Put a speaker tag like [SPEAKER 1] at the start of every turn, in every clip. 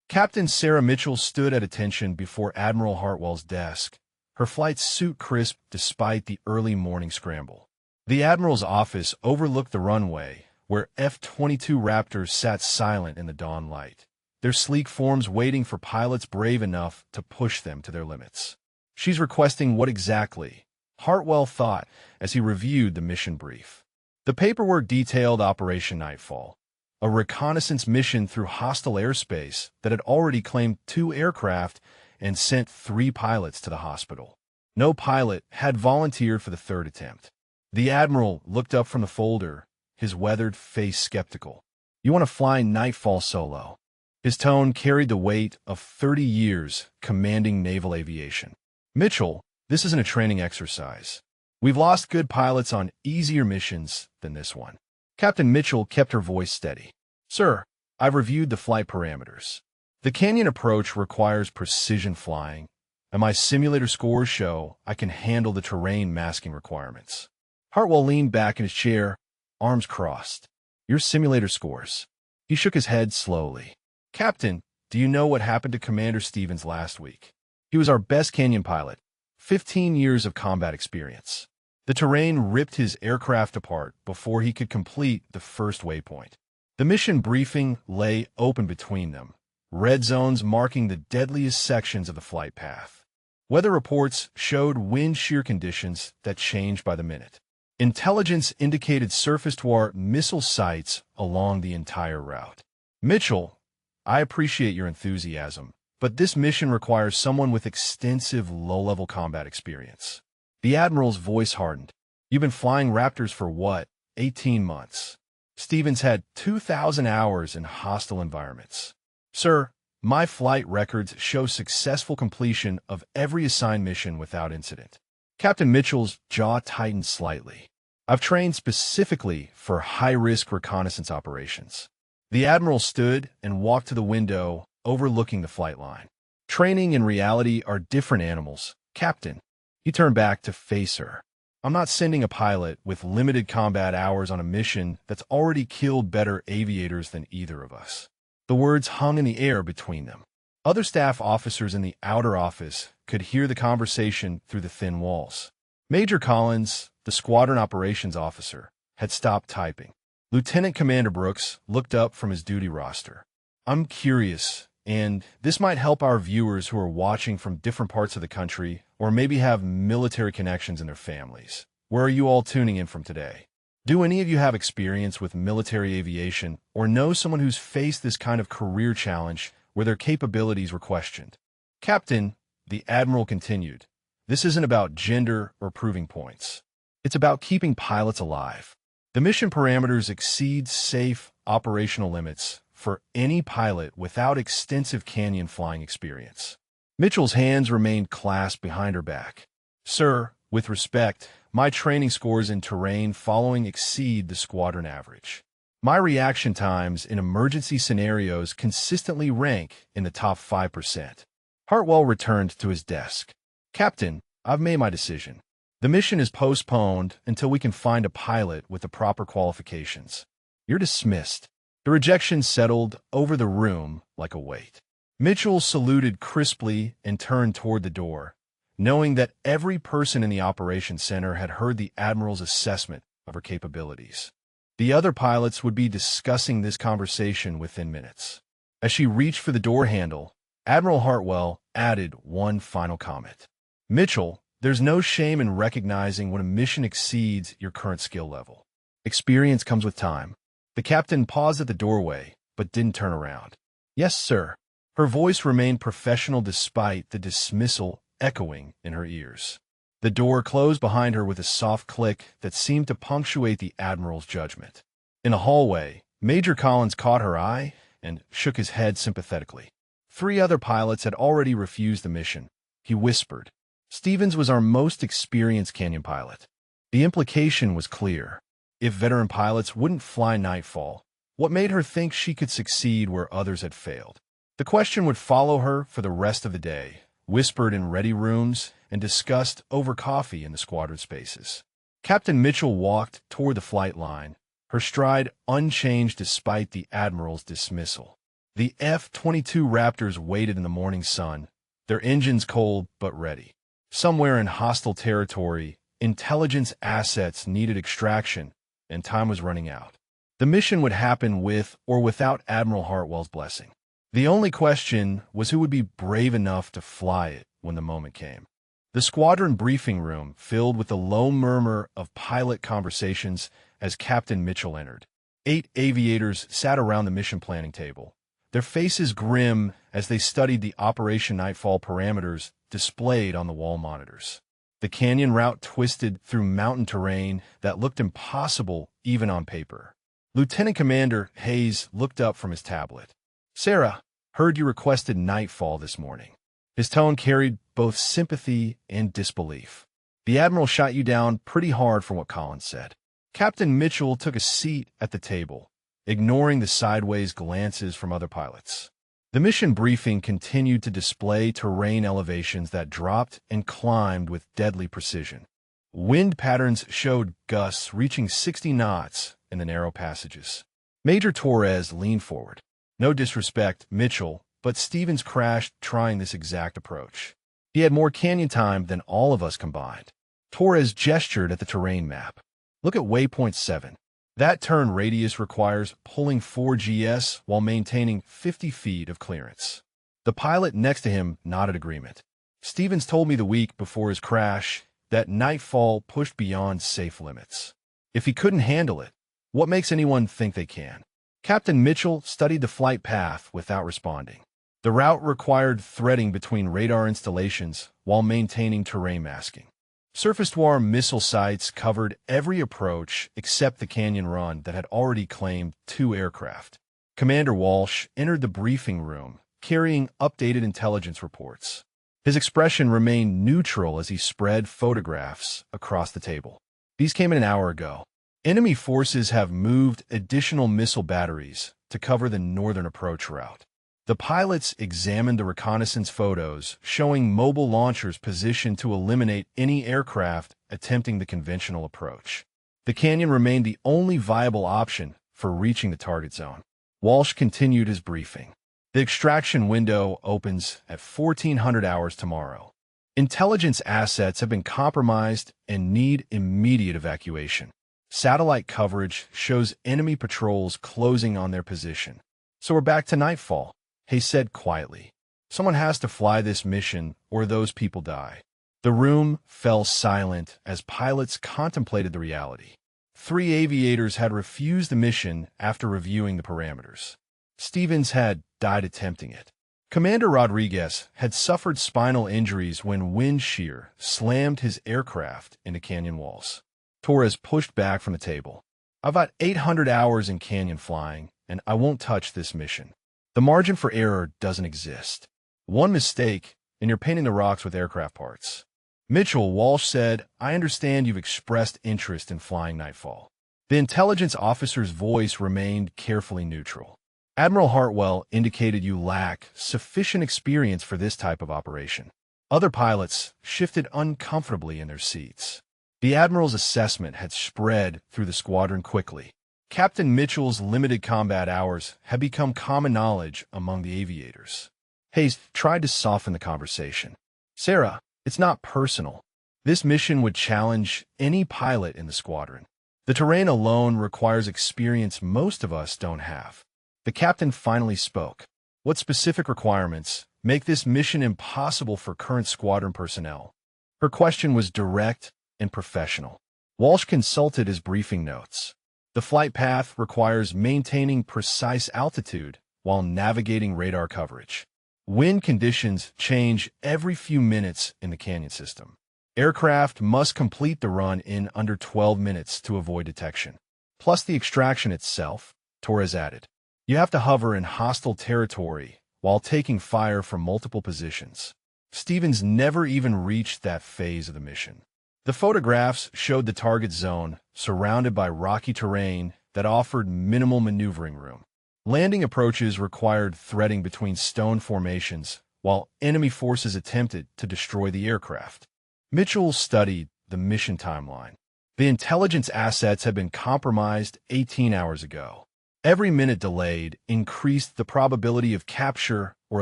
[SPEAKER 1] Captain Sarah Mitchell stood at attention before Admiral Hartwell's desk, her flight suit crisp despite the early morning scramble. The Admiral's office overlooked the runway, where F-22 Raptors sat silent in the dawn light, their sleek forms waiting for pilots brave enough to push them to their limits. "She's requesting what exactly?" Hartwell thought as he reviewed the mission brief. The paperwork detailed Operation Nightfall, a reconnaissance mission through hostile airspace that had already claimed 2 aircraft and sent 3 pilots to the hospital. No pilot had volunteered for the 3rd attempt. The Admiral looked up from the folder, his weathered face skeptical. "You want to fly Nightfall solo?" His tone carried the weight of 30 years commanding naval aviation. "Mitchell, this isn't a training exercise. We've lost good pilots on easier missions than this one." Captain Mitchell kept her voice steady. "Sir, I've reviewed the flight parameters. The canyon approach requires precision flying, and my simulator scores show I can handle the terrain masking requirements." Hartwell leaned back in his chair, arms crossed. "Your simulator scores." He shook his head slowly. "Captain, do you know what happened to Commander Stevens last week? He was our best canyon pilot, 15 years of combat experience. The terrain ripped his aircraft apart before he could complete the first waypoint. The mission briefing lay open between them, red zones marking the deadliest sections of the flight path. Weather reports showed wind shear conditions that changed by the minute. Intelligence indicated surface-to-air missile sites along the entire route. "Mitchell, I appreciate your enthusiasm, but this mission requires someone with extensive low-level combat experience." The Admiral's voice hardened. "You've been flying Raptors for what, 18 months? Stevens had 2,000 hours in hostile environments." "Sir, my flight records show successful completion of every assigned mission without incident." Captain Mitchell's jaw tightened slightly. "I've trained specifically for high-risk reconnaissance operations." The Admiral stood and walked to the window overlooking the flight line. "Training and reality are different animals, Captain." He turned back to face her. "I'm not sending a pilot with limited combat hours on a mission that's already killed better aviators than either of us." The words hung in the air between them. Other staff officers in the outer office could hear the conversation through the thin walls. Major Collins, the squadron operations officer, had stopped typing. Lieutenant Commander Brooks looked up from his duty roster. "I'm curious, and this might help our viewers who are watching from different parts of the country or maybe have military connections in their families. Where are you all tuning in from today? Do any of you have experience with military aviation or know someone who's faced this kind of career challenge where their capabilities were questioned?" "Captain," the Admiral continued, "this isn't about gender or proving points. It's about keeping pilots alive. The mission parameters exceed safe operational limits for any pilot without extensive canyon flying experience." Mitchell's hands remained clasped behind her back. "Sir, with respect, my training scores in terrain following exceed the squadron average. My reaction times in emergency scenarios consistently rank in the top 5%. Hartwell returned to his desk. "Captain, I've made my decision. The mission is postponed until we can find a pilot with the proper qualifications. You're dismissed." The rejection settled over the room like a weight. Mitchell saluted crisply and turned toward the door, knowing that every person in the operations center had heard the Admiral's assessment of her capabilities. The other pilots would be discussing this conversation within minutes. As she reached for the door handle, Admiral Hartwell added one final comment. "Mitchell, there's no shame in recognizing when a mission exceeds your current skill level. Experience comes with time." The captain paused at the doorway, but didn't turn around. "Yes, sir." Her voice remained professional despite the dismissal echoing in her ears. The door closed behind her with a soft click that seemed to punctuate the Admiral's judgment. In the hallway, Major Collins caught her eye and shook his head sympathetically. 3 other pilots had already refused the mission. He whispered, "Stevens was our most experienced canyon pilot." The implication was clear. If veteran pilots wouldn't fly Nightfall, what made her think she could succeed where others had failed? The question would follow her for the rest of the day, whispered in ready rooms and discussed over coffee in the squadron spaces. Captain Mitchell walked toward the flight line, her stride unchanged despite the Admiral's dismissal. The F-22 Raptors waited in the morning sun, their engines cold but ready. Somewhere in hostile territory, intelligence assets needed extraction, and time was running out. The mission would happen with or without Admiral Hartwell's blessing. The only question was who would be brave enough to fly it when the moment came. The squadron briefing room filled with a low murmur of pilot conversations as Captain Mitchell entered. 8 aviators sat around the mission planning table, their faces grim as they studied the Operation Nightfall parameters displayed on the wall monitors. The canyon route twisted through mountain terrain that looked impossible even on paper. Lieutenant Commander Hayes looked up from his tablet. "Sarah, heard you requested Nightfall this morning." His tone carried both sympathy and disbelief. "The Admiral shot you down pretty hard from what Collins said." Captain Mitchell took a seat at the table, ignoring the sideways glances from other pilots. The mission briefing continued to display terrain elevations that dropped and climbed with deadly precision. Wind patterns showed gusts reaching 60 knots in the narrow passages. Major Torres leaned forward. "No disrespect, Mitchell, but Stevens crashed trying this exact approach. He had more canyon time than all of us combined." Torres gestured at the terrain map. "Look at waypoint 7. That turn radius requires pulling 4 GS while maintaining 50 feet of clearance." The pilot next to him nodded agreement. "Stevens told me the week before his crash that Nightfall pushed beyond safe limits. If he couldn't handle it, what makes anyone think they can?" Captain Mitchell studied the flight path without responding. The route required threading between radar installations while maintaining terrain masking. Surface-to-air missile sites covered every approach except the canyon run that had already claimed 2 aircraft. Commander Walsh entered the briefing room, carrying updated intelligence reports. His expression remained neutral as he spread photographs across the table. "These came in an hour ago. Enemy forces have moved additional missile batteries to cover the northern approach route." The pilots examined the reconnaissance photos, showing mobile launchers positioned to eliminate any aircraft attempting the conventional approach. The canyon remained the only viable option for reaching the target zone. Walsh continued his briefing. "The extraction window opens at 1400 hours tomorrow. Intelligence assets have been compromised and need immediate evacuation. Satellite coverage shows enemy patrols closing on their position. So we're back to Nightfall," he said quietly. "Someone has to fly this mission or those people die." The room fell silent as pilots contemplated the reality. 3 aviators had refused the mission after reviewing the parameters. Stevens had died attempting it. Commander Rodriguez had suffered spinal injuries when wind shear slammed his aircraft into canyon walls. Torres pushed back from the table. "I've got 800 hours in canyon flying, and I won't touch this mission. The margin for error doesn't exist. One mistake, and you're painting the rocks with aircraft parts." "Mitchell," Walsh said, "I understand you've expressed interest in flying Nightfall." The intelligence officer's voice remained carefully neutral. "Admiral Hartwell indicated you lack sufficient experience for this type of operation." Other pilots shifted uncomfortably in their seats. The Admiral's assessment had spread through the squadron quickly. Captain Mitchell's limited combat hours had become common knowledge among the aviators. Hayes tried to soften the conversation. "Sarah, it's not personal. This mission would challenge any pilot in the squadron. The terrain alone requires experience most of us don't have." The captain finally spoke. "What specific requirements make this mission impossible for current squadron personnel?" Her question was direct and professional. Walsh consulted his briefing notes. "The flight path requires maintaining precise altitude while navigating radar coverage. Wind conditions change every few minutes in the canyon system. Aircraft must complete the run in under 12 minutes to avoid detection. Plus the extraction itself," Torres added. "You have to hover in hostile territory while taking fire from multiple positions." Stevens never even reached that phase of the mission. The photographs showed the target zone surrounded by rocky terrain that offered minimal maneuvering room. Landing approaches required threading between stone formations, while enemy forces attempted to destroy the aircraft. Mitchell studied the mission timeline. The intelligence assets had been compromised 18 hours ago. Every minute delayed increased the probability of capture or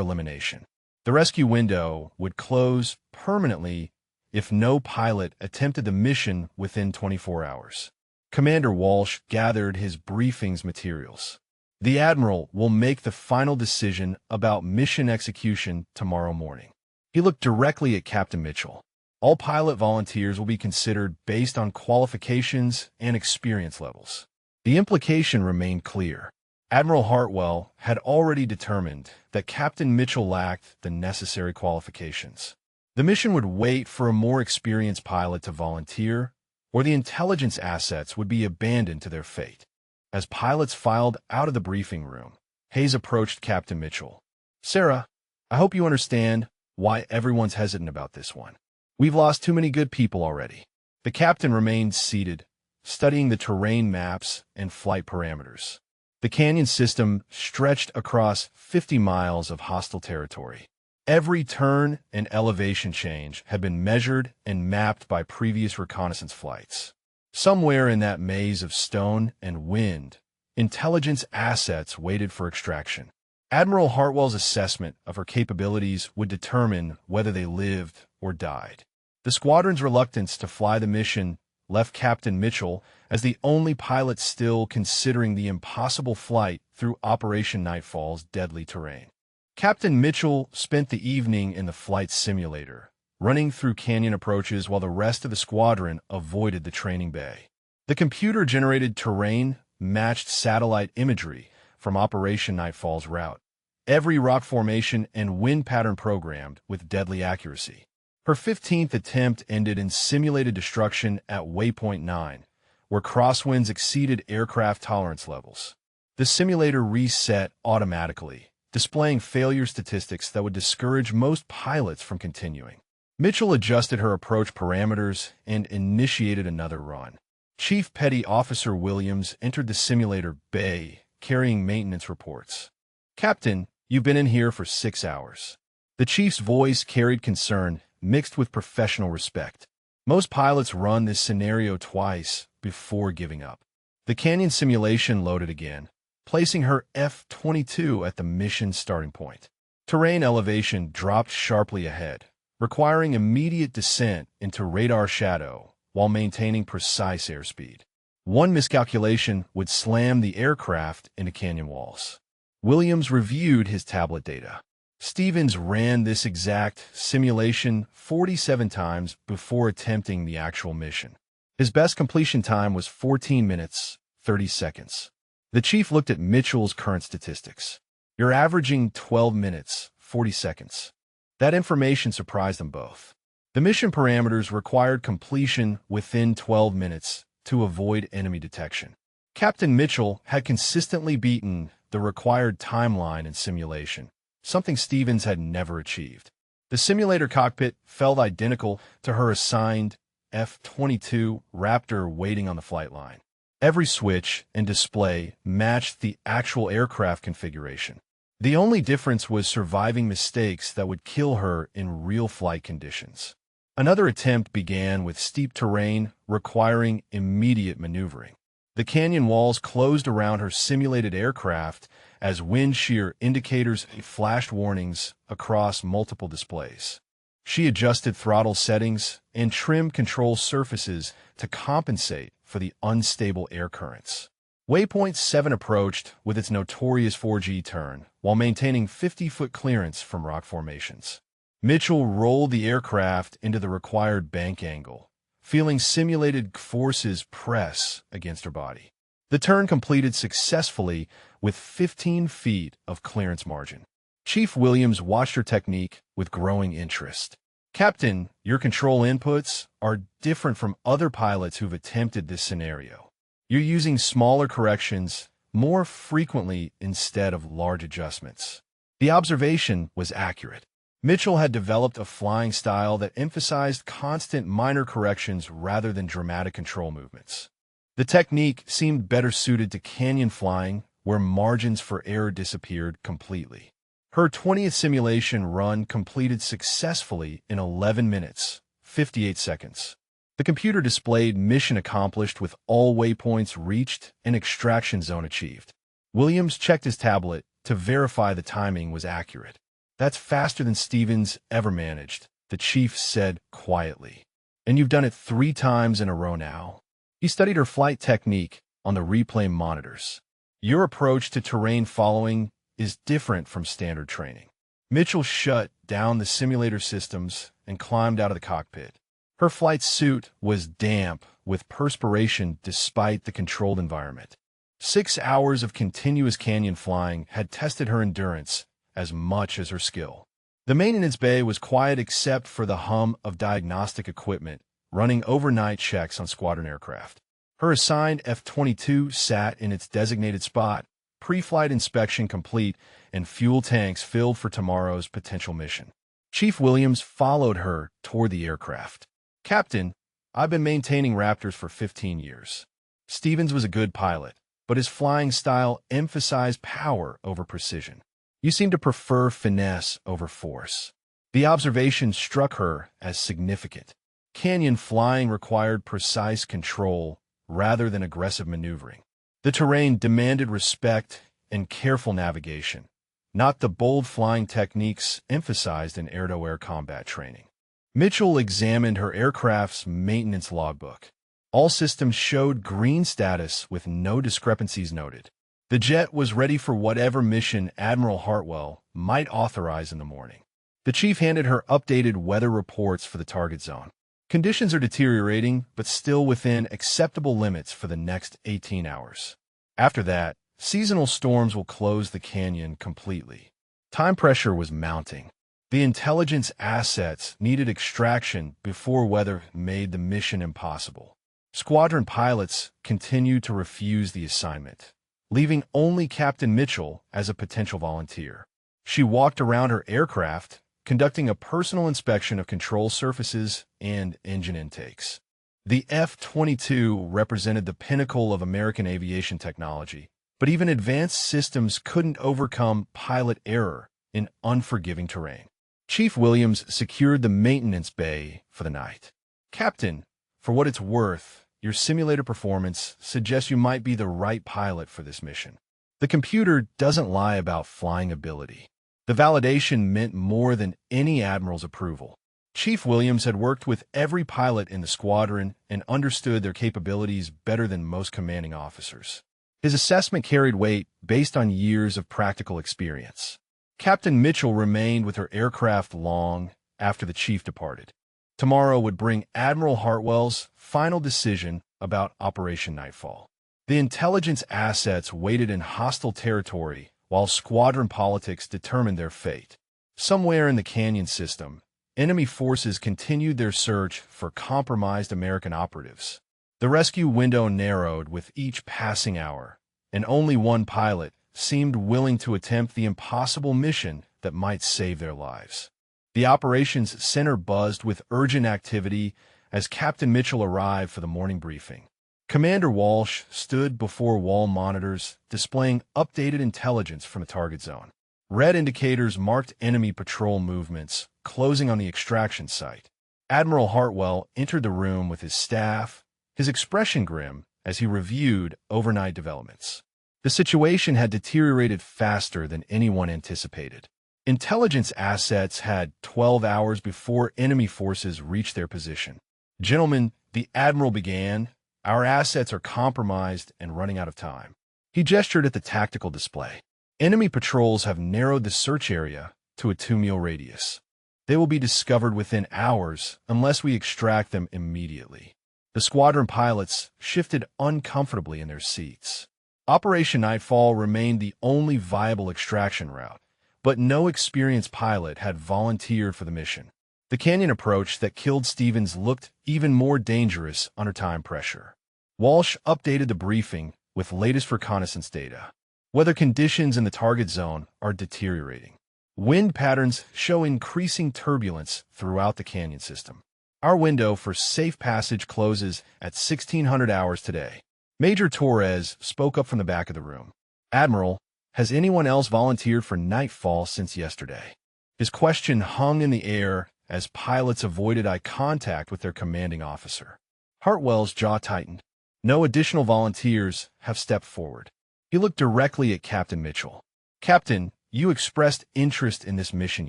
[SPEAKER 1] elimination. The rescue window would close permanently if no pilot attempted the mission within 24 hours. Commander Walsh gathered his briefing's materials. The Admiral will make the final decision about mission execution tomorrow morning. He looked directly at Captain Mitchell. All pilot volunteers will be considered based on qualifications and experience levels. The implication remained clear. Admiral Hartwell had already determined that Captain Mitchell lacked the necessary qualifications. The mission would wait for a more experienced pilot to volunteer, or the intelligence assets would be abandoned to their fate. As pilots filed out of the briefing room, Hayes approached Captain Mitchell. "Sarah, I hope you understand why everyone's hesitant about this one. We've lost too many good people already." The captain remained seated, studying the terrain maps and flight parameters. The canyon system stretched across 50 miles of hostile territory. Every turn and elevation change had been measured and mapped by previous reconnaissance flights. Somewhere in that maze of stone and wind, intelligence assets waited for extraction. Admiral Hartwell's assessment of her capabilities would determine whether they lived or died. The squadron's reluctance to fly the mission left Captain Mitchell as the only pilot still considering the impossible flight through Operation Nightfall's deadly terrain. Captain Mitchell spent the evening in the flight simulator, running through canyon approaches while the rest of the squadron avoided the training bay. The computer-generated terrain matched satellite imagery from Operation Nightfall's route, every rock formation and wind pattern programmed with deadly accuracy. Her 15th attempt ended in simulated destruction at Waypoint 9, where crosswinds exceeded aircraft tolerance levels. The simulator reset automatically, displaying failure statistics that would discourage most pilots from continuing. Mitchell adjusted her approach parameters and initiated another run. Chief Petty Officer Williams entered the simulator bay, carrying maintenance reports. "Captain, you've been in here for 6 hours." The chief's voice carried concern, mixed with professional respect. Most pilots run this scenario twice before giving up. The canyon simulation loaded again, placing her F-22 at the mission starting point. Terrain elevation dropped sharply ahead, requiring immediate descent into radar shadow while maintaining precise airspeed. One miscalculation would slam the aircraft into canyon walls. Williams reviewed his tablet data. Stevens ran this exact simulation 47 times before attempting the actual mission. His best completion time was 14 minutes, 30 seconds. The chief looked at Mitchell's current statistics. "You're averaging 12 minutes, 40 seconds. That information surprised them both. The mission parameters required completion within 12 minutes to avoid enemy detection. Captain Mitchell had consistently beaten the required timeline in simulation, something Stevens had never achieved. The simulator cockpit felt identical to her assigned F-22 Raptor waiting on the flight line. Every switch and display matched the actual aircraft configuration. The only difference was surviving mistakes that would kill her in real flight conditions. Another attempt began with steep terrain requiring immediate maneuvering. The canyon walls closed around her simulated aircraft as wind shear indicators flashed warnings across multiple displays. She adjusted throttle settings and trimmed control surfaces to compensate for the unstable air currents. Waypoint 7 approached with its notorious 4G turn while maintaining 50-foot clearance from rock formations. Mitchell rolled the aircraft into the required bank angle, feeling simulated forces press against her body. The turn completed successfully with 15 feet of clearance margin. Chief Williams watched her technique with growing interest. "Captain, your control inputs are different from other pilots who've attempted this scenario. You're using smaller corrections more frequently instead of large adjustments." The observation was accurate. Mitchell had developed a flying style that emphasized constant minor corrections rather than dramatic control movements. The technique seemed better suited to canyon flying, where margins for error disappeared completely. Her 20th simulation run completed successfully in 11 minutes, 58 seconds. The computer displayed mission accomplished with all waypoints reached and extraction zone achieved. Williams checked his tablet to verify the timing was accurate. "That's faster than Stevens ever managed," the chief said quietly. "And you've done it 3 times in a row now." He studied her flight technique on the replay monitors. "Your approach to terrain following is different from standard training." Mitchell shut down the simulator systems and climbed out of the cockpit. Her flight suit was damp with perspiration despite the controlled environment. 6 hours of continuous canyon flying had tested her endurance as much as her skill. The maintenance bay was quiet except for the hum of diagnostic equipment running overnight checks on squadron aircraft. Her assigned F-22 sat in its designated spot, pre-flight inspection complete, and fuel tanks filled for tomorrow's potential mission. Chief Williams followed her toward the aircraft. "Captain, I've been maintaining Raptors for 15 years. Stevens was a good pilot, but his flying style emphasized power over precision. You seem to prefer finesse over force." The observation struck her as significant. Canyon flying required precise control rather than aggressive maneuvering. The terrain demanded respect and careful navigation, not the bold flying techniques emphasized in air-to-air combat training. Mitchell examined her aircraft's maintenance logbook. All systems showed green status with no discrepancies noted. The jet was ready for whatever mission Admiral Hartwell might authorize in the morning. The chief handed her updated weather reports for the target zone. "Conditions are deteriorating, but still within acceptable limits for the next 18 hours. After that, seasonal storms will close the canyon completely." Time pressure was mounting. The intelligence assets needed extraction before weather made the mission impossible. Squadron pilots continued to refuse the assignment, leaving only Captain Mitchell as a potential volunteer. She walked around her aircraft, conducting a personal inspection of control surfaces and engine intakes. The F-22 represented the pinnacle of American aviation technology, but even advanced systems couldn't overcome pilot error in unforgiving terrain. Chief Williams secured the maintenance bay for the night. "Captain, for what it's worth, your simulator performance suggests you might be the right pilot for this mission. The computer doesn't lie about flying ability." The validation meant more than any admiral's approval. Chief Williams had worked with every pilot in the squadron and understood their capabilities better than most commanding officers. His assessment carried weight based on years of practical experience. Captain Mitchell remained with her aircraft long after the chief departed. Tomorrow would bring Admiral Hartwell's final decision about Operation Nightfall. The intelligence assets waited in hostile territory while squadron politics determined their fate. Somewhere in the canyon system, enemy forces continued their search for compromised American operatives. The rescue window narrowed with each passing hour, and only one pilot seemed willing to attempt the impossible mission that might save their lives. The operations center buzzed with urgent activity as Captain Mitchell arrived for the morning briefing. Commander Walsh stood before wall monitors, displaying updated intelligence from the target zone. Red indicators marked enemy patrol movements, closing on the extraction site. Admiral Hartwell entered the room with his staff, his expression grim as he reviewed overnight developments. The situation had deteriorated faster than anyone anticipated. Intelligence assets had 12 hours before enemy forces reached their position. "Gentlemen," the Admiral began, "our assets are compromised and running out of time." He gestured at the tactical display. "Enemy patrols have narrowed the search area to a 2-mile radius. They will be discovered within hours unless we extract them immediately." The squadron pilots shifted uncomfortably in their seats. Operation Nightfall remained the only viable extraction route, but no experienced pilot had volunteered for the mission. The canyon approach that killed Stevens looked even more dangerous under time pressure. Walsh updated the briefing with latest reconnaissance data. Weather conditions in the target zone are deteriorating. Wind patterns show increasing turbulence throughout the canyon system. Our window for safe passage closes at 1600 hours today. Major Torres spoke up from the back of the room. "Admiral, has anyone else volunteered for Nightfall since yesterday?" His question hung in the air as pilots avoided eye contact with their commanding officer. Hartwell's jaw tightened. "No additional volunteers have stepped forward." He looked directly at Captain Mitchell. "Captain, you expressed interest in this mission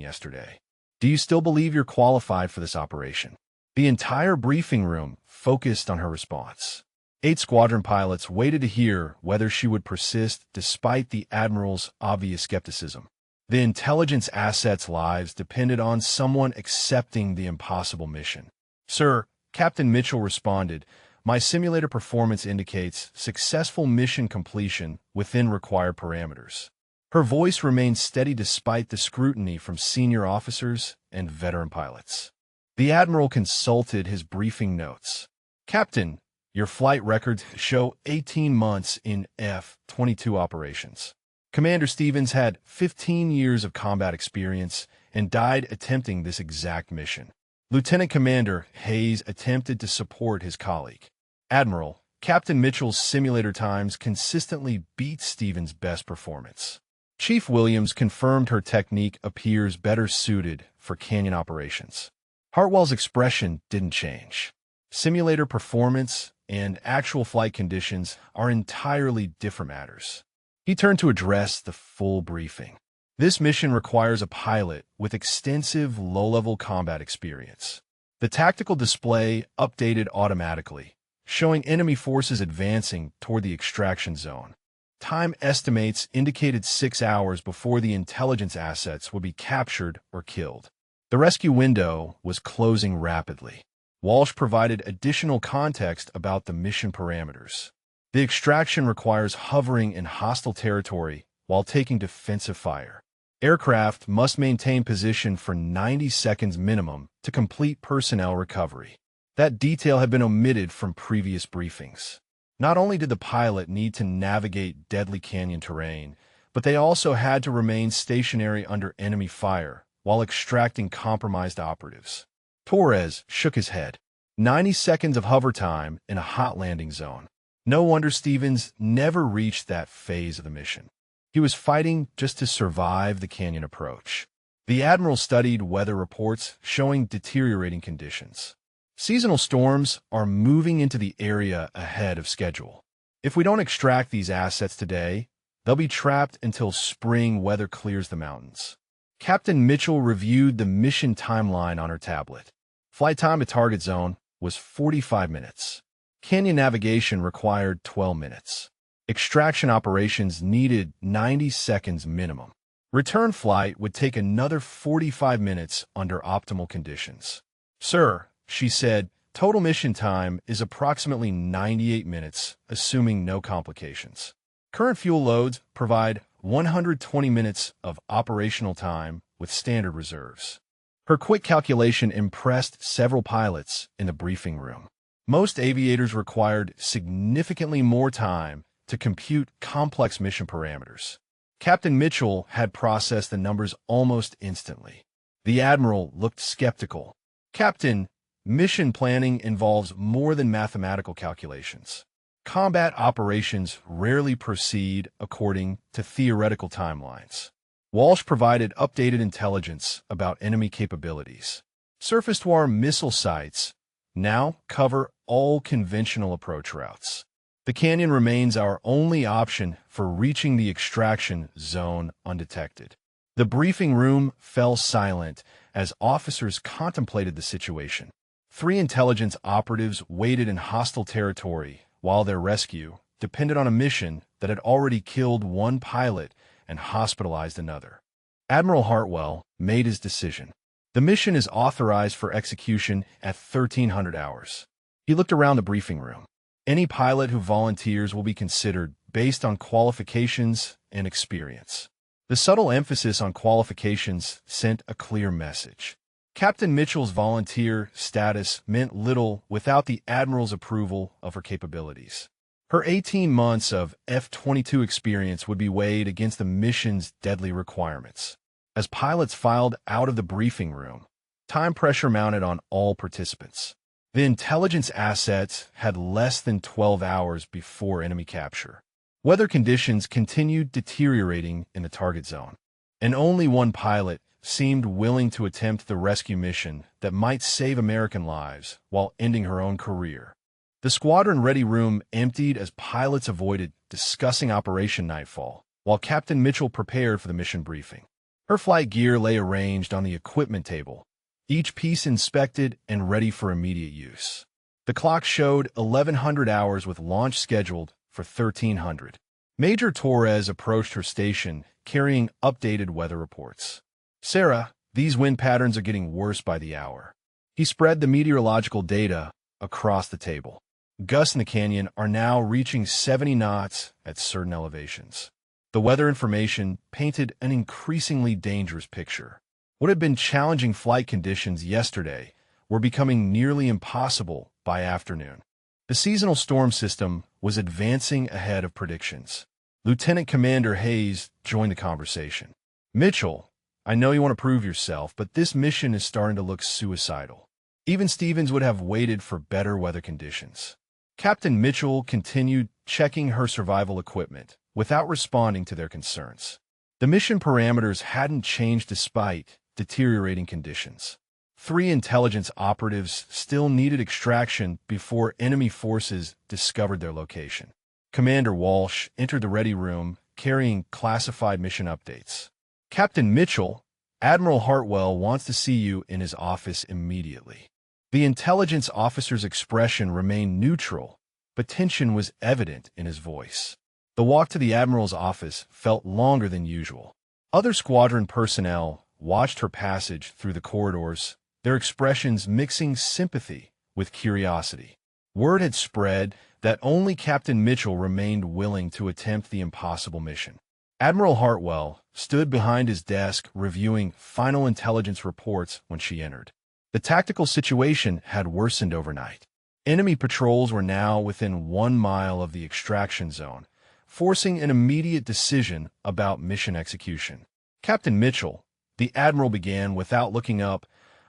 [SPEAKER 1] yesterday. Do you still believe you're qualified for this operation?" The entire briefing room focused on her response. 8 squadron pilots waited to hear whether she would persist despite the Admiral's obvious skepticism. The intelligence assets' lives depended on someone accepting the impossible mission. "Sir," Captain Mitchell responded, "my simulator performance indicates successful mission completion within required parameters." Her voice remained steady despite the scrutiny from senior officers and veteran pilots. The Admiral consulted his briefing notes. "Captain, your flight records show 18 months in F-22 operations. Commander Stevens had 15 years of combat experience and died attempting this exact mission." Lieutenant Commander Hayes attempted to support his colleague. "Admiral, Captain Mitchell's simulator times consistently beat Stevens' best performance." Chief Williams confirmed her technique appears better suited for canyon operations. Hartwell's expression didn't change. Simulator performance and actual flight conditions are entirely different matters. He turned to address the full briefing. "This mission requires a pilot with extensive low-level combat experience." The tactical display updated automatically, showing enemy forces advancing toward the extraction zone. Time estimates indicated 6 hours before the intelligence assets would be captured or killed. The rescue window was closing rapidly. Walsh provided additional context about the mission parameters. The extraction requires hovering in hostile territory while taking defensive fire. Aircraft must maintain position for 90 seconds minimum to complete personnel recovery. That detail had been omitted from previous briefings. Not only did the pilot need to navigate deadly canyon terrain, but they also had to remain stationary under enemy fire while extracting compromised operatives. Torres shook his head. 90 seconds of hover time in a hot landing zone. No wonder Stevens never reached that phase of the mission. He was fighting just to survive the canyon approach. The Admiral studied weather reports showing deteriorating conditions. Seasonal storms are moving into the area ahead of schedule. If we don't extract these assets today, they'll be trapped until spring weather clears the mountains. Captain Mitchell reviewed the mission timeline on her tablet. Flight time to target zone was 45 minutes. Canyon navigation required 12 minutes. Extraction operations needed 90 seconds minimum. Return flight would take another 45 minutes under optimal conditions. "Sir," she said, "total mission time is approximately 98 minutes, assuming no complications. Current fuel loads provide 120 minutes of operational time with standard reserves." Her quick calculation impressed several pilots in the briefing room. Most aviators required significantly more time to compute complex mission parameters. Captain Mitchell had processed the numbers almost instantly. The Admiral looked skeptical. "Captain, mission planning involves more than mathematical calculations. Combat operations rarely proceed according to theoretical timelines." Walsh provided updated intelligence about enemy capabilities. Surface-to-air missile sites now cover all conventional approach routes. The canyon remains our only option for reaching the extraction zone undetected. The briefing room fell silent as officers contemplated the situation. 3 intelligence operatives waited in hostile territory while their rescue depended on a mission that had already killed 1 pilot and hospitalized another. Admiral Hartwell made his decision. The mission is authorized for execution at 1300 hours. He looked around the briefing room. Any pilot who volunteers will be considered based on qualifications and experience. The subtle emphasis on qualifications sent a clear message. Captain Mitchell's volunteer status meant little without the Admiral's approval of her capabilities. Her 18 months of F-22 experience would be weighed against the mission's deadly requirements. As pilots filed out of the briefing room, time pressure mounted on all participants. The intelligence assets had less than 12 hours before enemy capture. Weather conditions continued deteriorating in the target zone, and only 1 pilot seemed willing to attempt the rescue mission that might save American lives while ending her own career. The squadron ready room emptied as pilots avoided discussing Operation Nightfall, while Captain Mitchell prepared for the mission briefing. Her flight gear lay arranged on the equipment table, each piece inspected and ready for immediate use. The clock showed 1100 hours with launch scheduled for 1300. Major Torres approached her station, carrying updated weather reports. "Sarah, these wind patterns are getting worse by the hour." He spread the meteorological data across the table. Gusts in the canyon are now reaching 70 knots at certain elevations. The weather information painted an increasingly dangerous picture. What had been challenging flight conditions yesterday were becoming nearly impossible by afternoon. The seasonal storm system was advancing ahead of predictions. Lieutenant Commander Hayes joined the conversation. "Mitchell, I know you want to prove yourself, but this mission is starting to look suicidal. Even Stevens would have waited for better weather conditions." Captain Mitchell continued checking her survival equipment without responding to their concerns. The mission parameters hadn't changed despite deteriorating conditions. 3 intelligence operatives still needed extraction before enemy forces discovered their location. Commander Walsh entered the ready room carrying classified mission updates. "Captain Mitchell, Admiral Hartwell wants to see you in his office immediately." The intelligence officer's expression remained neutral, but tension was evident in his voice. The walk to the Admiral's office felt longer than usual. Other squadron personnel watched her passage through the corridors, their expressions mixing sympathy with curiosity. Word had spread that only Captain Mitchell remained willing to attempt the impossible mission. Admiral Hartwell stood behind his desk reviewing final intelligence reports when she entered. The tactical situation had worsened overnight. Enemy patrols were now within 1 mile of the extraction zone, forcing an immediate decision about mission execution. "Captain Mitchell," the Admiral began without looking up,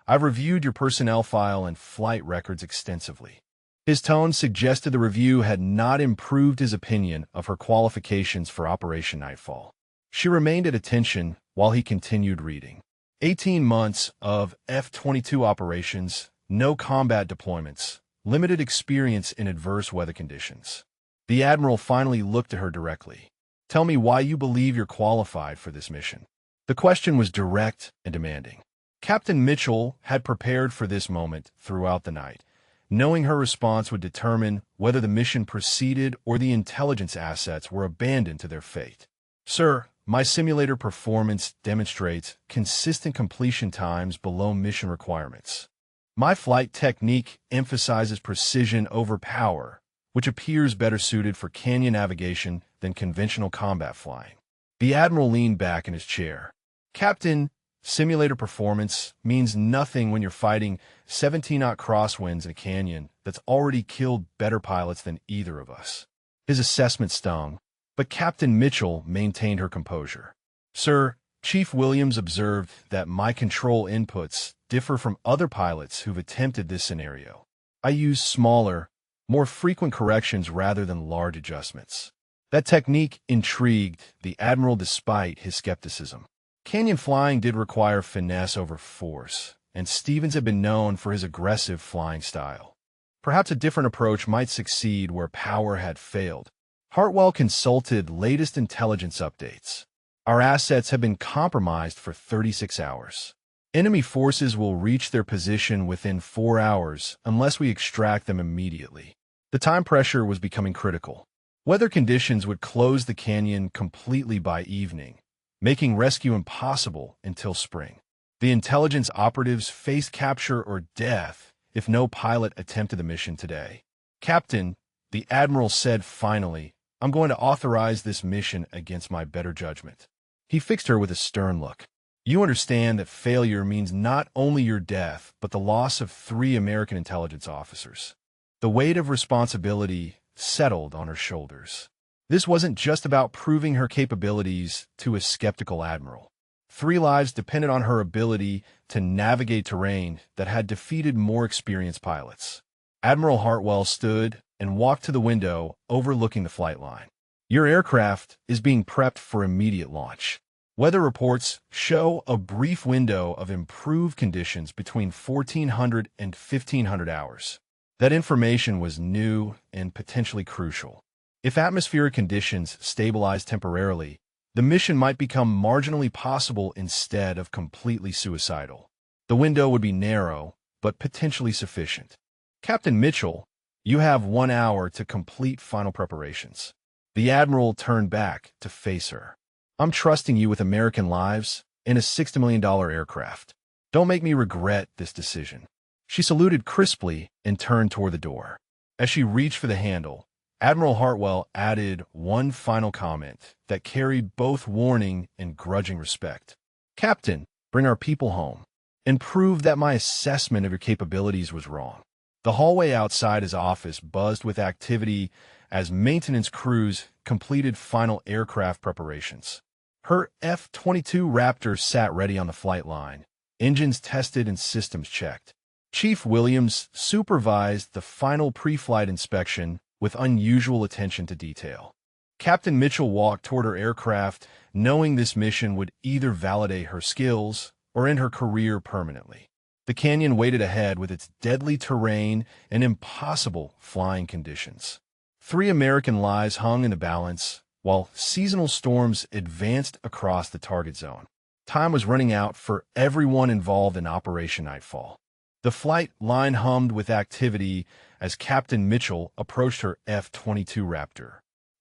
[SPEAKER 1] "I've reviewed your personnel file and flight records extensively." His tone suggested the review had not improved his opinion of her qualifications for Operation Nightfall. She remained at attention while he continued reading. 18 months of F-22 operations, no combat deployments, limited experience in adverse weather conditions. The Admiral finally looked at her directly. "Tell me why you believe you're qualified for this mission." The question was direct and demanding. Captain Mitchell had prepared for this moment throughout the night, knowing her response would determine whether the mission proceeded or the intelligence assets were abandoned to their fate. "Sir, my simulator performance demonstrates consistent completion times below mission requirements. My flight technique emphasizes precision over power, which appears better suited for canyon navigation than conventional combat flying." The Admiral leaned back in his chair. "Captain, simulator performance means nothing when you're fighting 17-knot crosswinds in a canyon that's already killed better pilots than either of us." His assessment stung, but Captain Mitchell maintained her composure. "Sir, Chief Williams observed that my control inputs differ from other pilots who've attempted this scenario. I use smaller, more frequent corrections rather than large adjustments." That technique intrigued the Admiral despite his skepticism. Canyon flying did require finesse over force, and Stevens had been known for his aggressive flying style. Perhaps a different approach might succeed where power had failed. Hartwell consulted latest intelligence updates. "Our assets have been compromised for 36 hours. Enemy forces will reach their position within 4 hours unless we extract them immediately." The time pressure was becoming critical. Weather conditions would close the canyon completely by evening, making rescue impossible until spring. The intelligence operatives faced capture or death if no pilot attempted the mission today. "Captain," the Admiral said finally, "I'm going to authorize this mission against my better judgment." He fixed her with a stern look. "You understand that failure means not only your death, but the loss of 3 American intelligence officers." The weight of responsibility settled on her shoulders. This wasn't just about proving her capabilities to a skeptical Admiral. 3 lives depended on her ability to navigate terrain that had defeated more experienced pilots. Admiral Hartwell stood and walked to the window overlooking the flight line. "Your aircraft is being prepped for immediate launch. Weather reports show a brief window of improved conditions between 1400 and 1500 hours." That information was new and potentially crucial. If atmospheric conditions stabilized temporarily, the mission might become marginally possible instead of completely suicidal. The window would be narrow, but potentially sufficient. Captain Mitchell, you have 1 hour to complete final preparations. The Admiral turned back to face her. I'm trusting you with American lives and a $60 million aircraft. Don't make me regret this decision. She saluted crisply and turned toward the door. As she reached for the handle, Admiral Hartwell added one final comment that carried both warning and grudging respect. Captain, bring our people home, and prove that my assessment of your capabilities was wrong. The hallway outside his office buzzed with activity as maintenance crews completed final aircraft preparations. Her F-22 Raptor sat ready on the flight line, engines tested and systems checked. Chief Williams supervised the final pre-flight inspection with unusual attention to detail. Captain Mitchell walked toward her aircraft, knowing this mission would either validate her skills or end her career permanently. The canyon waited ahead with its deadly terrain and impossible flying conditions. 3 American lives hung in the balance, while seasonal storms advanced across the target zone. Time was running out for everyone involved in Operation Nightfall. The flight line hummed with activity as Captain Mitchell approached her F-22 Raptor.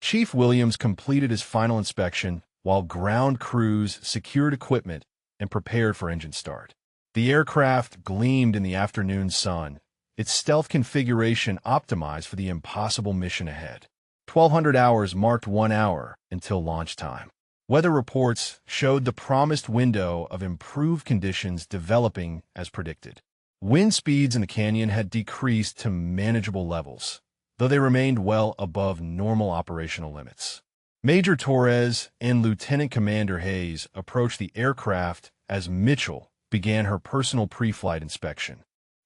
[SPEAKER 1] Chief Williams completed his final inspection while ground crews secured equipment and prepared for engine start. The aircraft gleamed in the afternoon sun, its stealth configuration optimized for the impossible mission ahead. 1,200 hours marked 1 hour until launch time. Weather reports showed the promised window of improved conditions developing as predicted. Wind speeds in the canyon had decreased to manageable levels, though they remained well above normal operational limits. Major Torres and Lieutenant Commander Hayes approached the aircraft as Mitchell began her personal pre-flight inspection.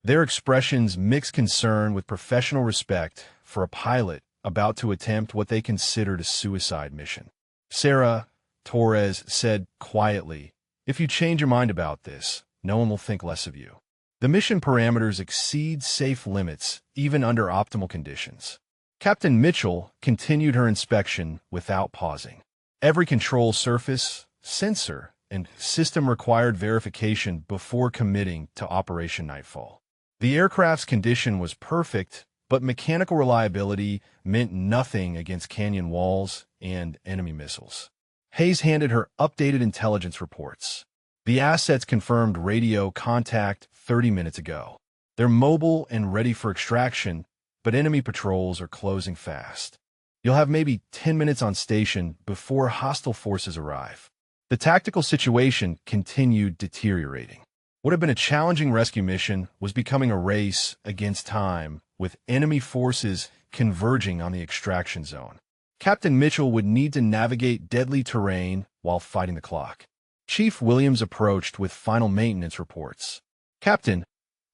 [SPEAKER 1] Their expressions mixed concern with professional respect for a pilot about to attempt what they considered a suicide mission. Sarah, Torres said quietly, "If you change your mind about this, no one will think less of you." The mission parameters exceed safe limits, even under optimal conditions. Captain Mitchell continued her inspection without pausing. Every control surface, sensor, and system required verification before committing to Operation Nightfall. The aircraft's condition was perfect, but mechanical reliability meant nothing against canyon walls and enemy missiles. Hayes handed her updated intelligence reports. The assets confirmed radio contact 30 minutes ago. They're mobile and ready for extraction, but enemy patrols are closing fast. You'll have maybe 10 minutes on station before hostile forces arrive. The tactical situation continued deteriorating. What had been a challenging rescue mission was becoming a race against time, with enemy forces converging on the extraction zone. Captain Mitchell would need to navigate deadly terrain while fighting the clock. Chief Williams approached with final maintenance reports. "Captain,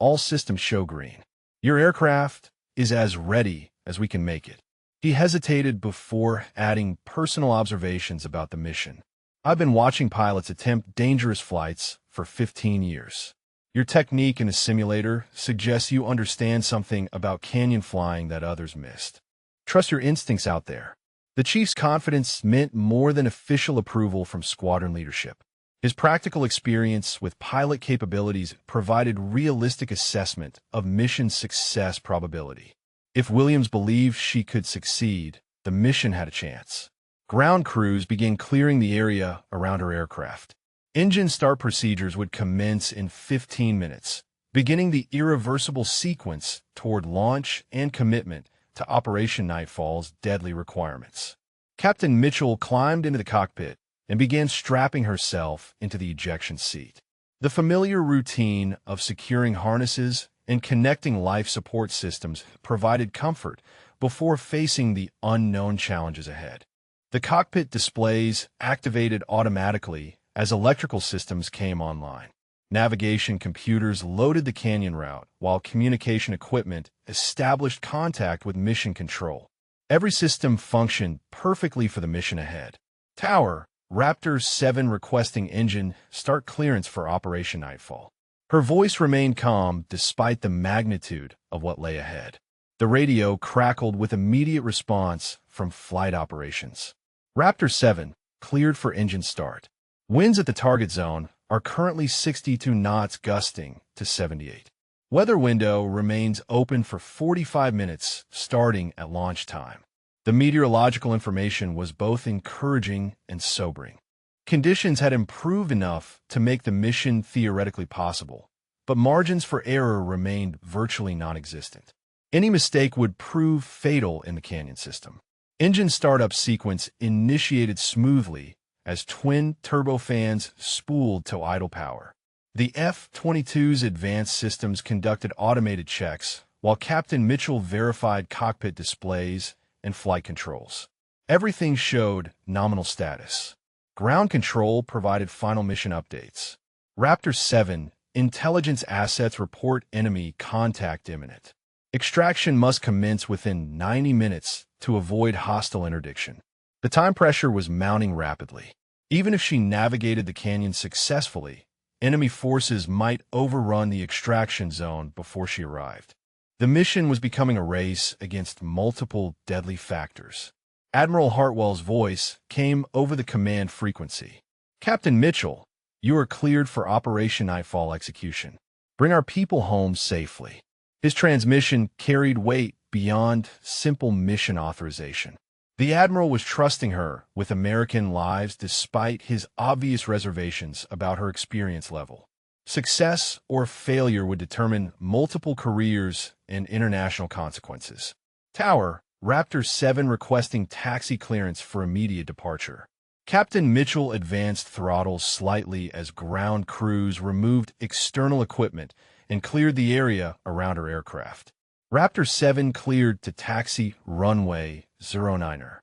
[SPEAKER 1] all systems show green. Your aircraft is as ready as we can make it." He hesitated before adding personal observations about the mission. "I've been watching pilots attempt dangerous flights for 15 years. Your technique in a simulator suggests you understand something about canyon flying that others missed. Trust your instincts out there." The chief's confidence meant more than official approval from squadron leadership. His practical experience with pilot capabilities provided realistic assessment of mission success probability. If Williams believed she could succeed, the mission had a chance. Ground crews began clearing the area around her aircraft. Engine start procedures would commence in 15 minutes, beginning the irreversible sequence toward launch and commitment to Operation Nightfall's deadly requirements. Captain Mitchell climbed into the cockpit and began strapping herself into the ejection seat. The familiar routine of securing harnesses and connecting life support systems provided comfort before facing the unknown challenges ahead. The cockpit displays activated automatically as electrical systems came online. Navigation computers loaded the canyon route, while communication equipment established contact with mission control. Every system functioned perfectly for the mission ahead. Tower, Raptor 7 requesting engine start clearance for Operation Nightfall. Her voice remained calm despite the magnitude of what lay ahead. The radio crackled with immediate response from flight operations. Raptor 7, cleared for engine start. Winds at the target zone are currently 62 knots gusting to 78. Weather window remains open for 45 minutes starting at launch time. The meteorological information was both encouraging and sobering. Conditions had improved enough to make the mission theoretically possible, but margins for error remained virtually non-existent. Any mistake would prove fatal in the canyon system. Engine startup sequence initiated smoothly as twin turbofans spooled to idle power. The F-22's advanced systems conducted automated checks, while Captain Mitchell verified cockpit displays and flight controls. Everything showed nominal status. Ground control provided final mission updates. Raptor 7, intelligence assets report enemy contact imminent. Extraction must commence within 90 minutes to avoid hostile interdiction. The time pressure was mounting rapidly. Even if she navigated the canyon successfully, enemy forces might overrun the extraction zone before she arrived. The mission was becoming a race against multiple deadly factors. Admiral Hartwell's voice came over the command frequency. "Captain Mitchell, you are cleared for Operation Nightfall execution. Bring our people home safely." His transmission carried weight beyond simple mission authorization. The Admiral was trusting her with American lives despite his obvious reservations about her experience level. Success or failure would determine multiple careers and international consequences. Tower, Raptor 7 requesting taxi clearance for immediate departure. Captain Mitchell advanced throttles slightly as ground crews removed external equipment and cleared the area around her aircraft. Raptor 7 cleared to taxi runway 09er.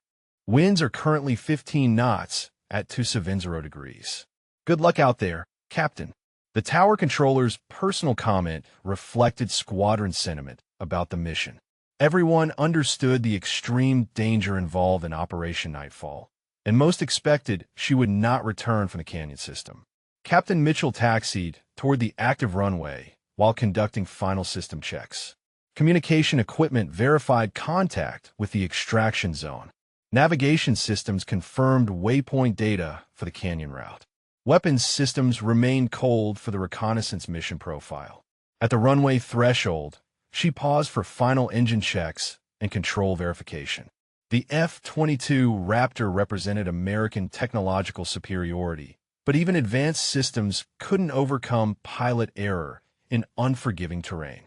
[SPEAKER 1] Winds are currently 15 knots at 270 degrees. "Good luck out there, Captain." The tower controller's personal comment reflected squadron sentiment about the mission. Everyone understood the extreme danger involved in Operation Nightfall, and most expected she would not return from the canyon system. Captain Mitchell taxied toward the active runway while conducting final system checks. Communication equipment verified contact with the extraction zone. Navigation systems confirmed waypoint data for the canyon route. Weapons systems remained cold for the reconnaissance mission profile. At the runway threshold, she paused for final engine checks and control verification. The F-22 Raptor represented American technological superiority, but even advanced systems couldn't overcome pilot error in unforgiving terrain.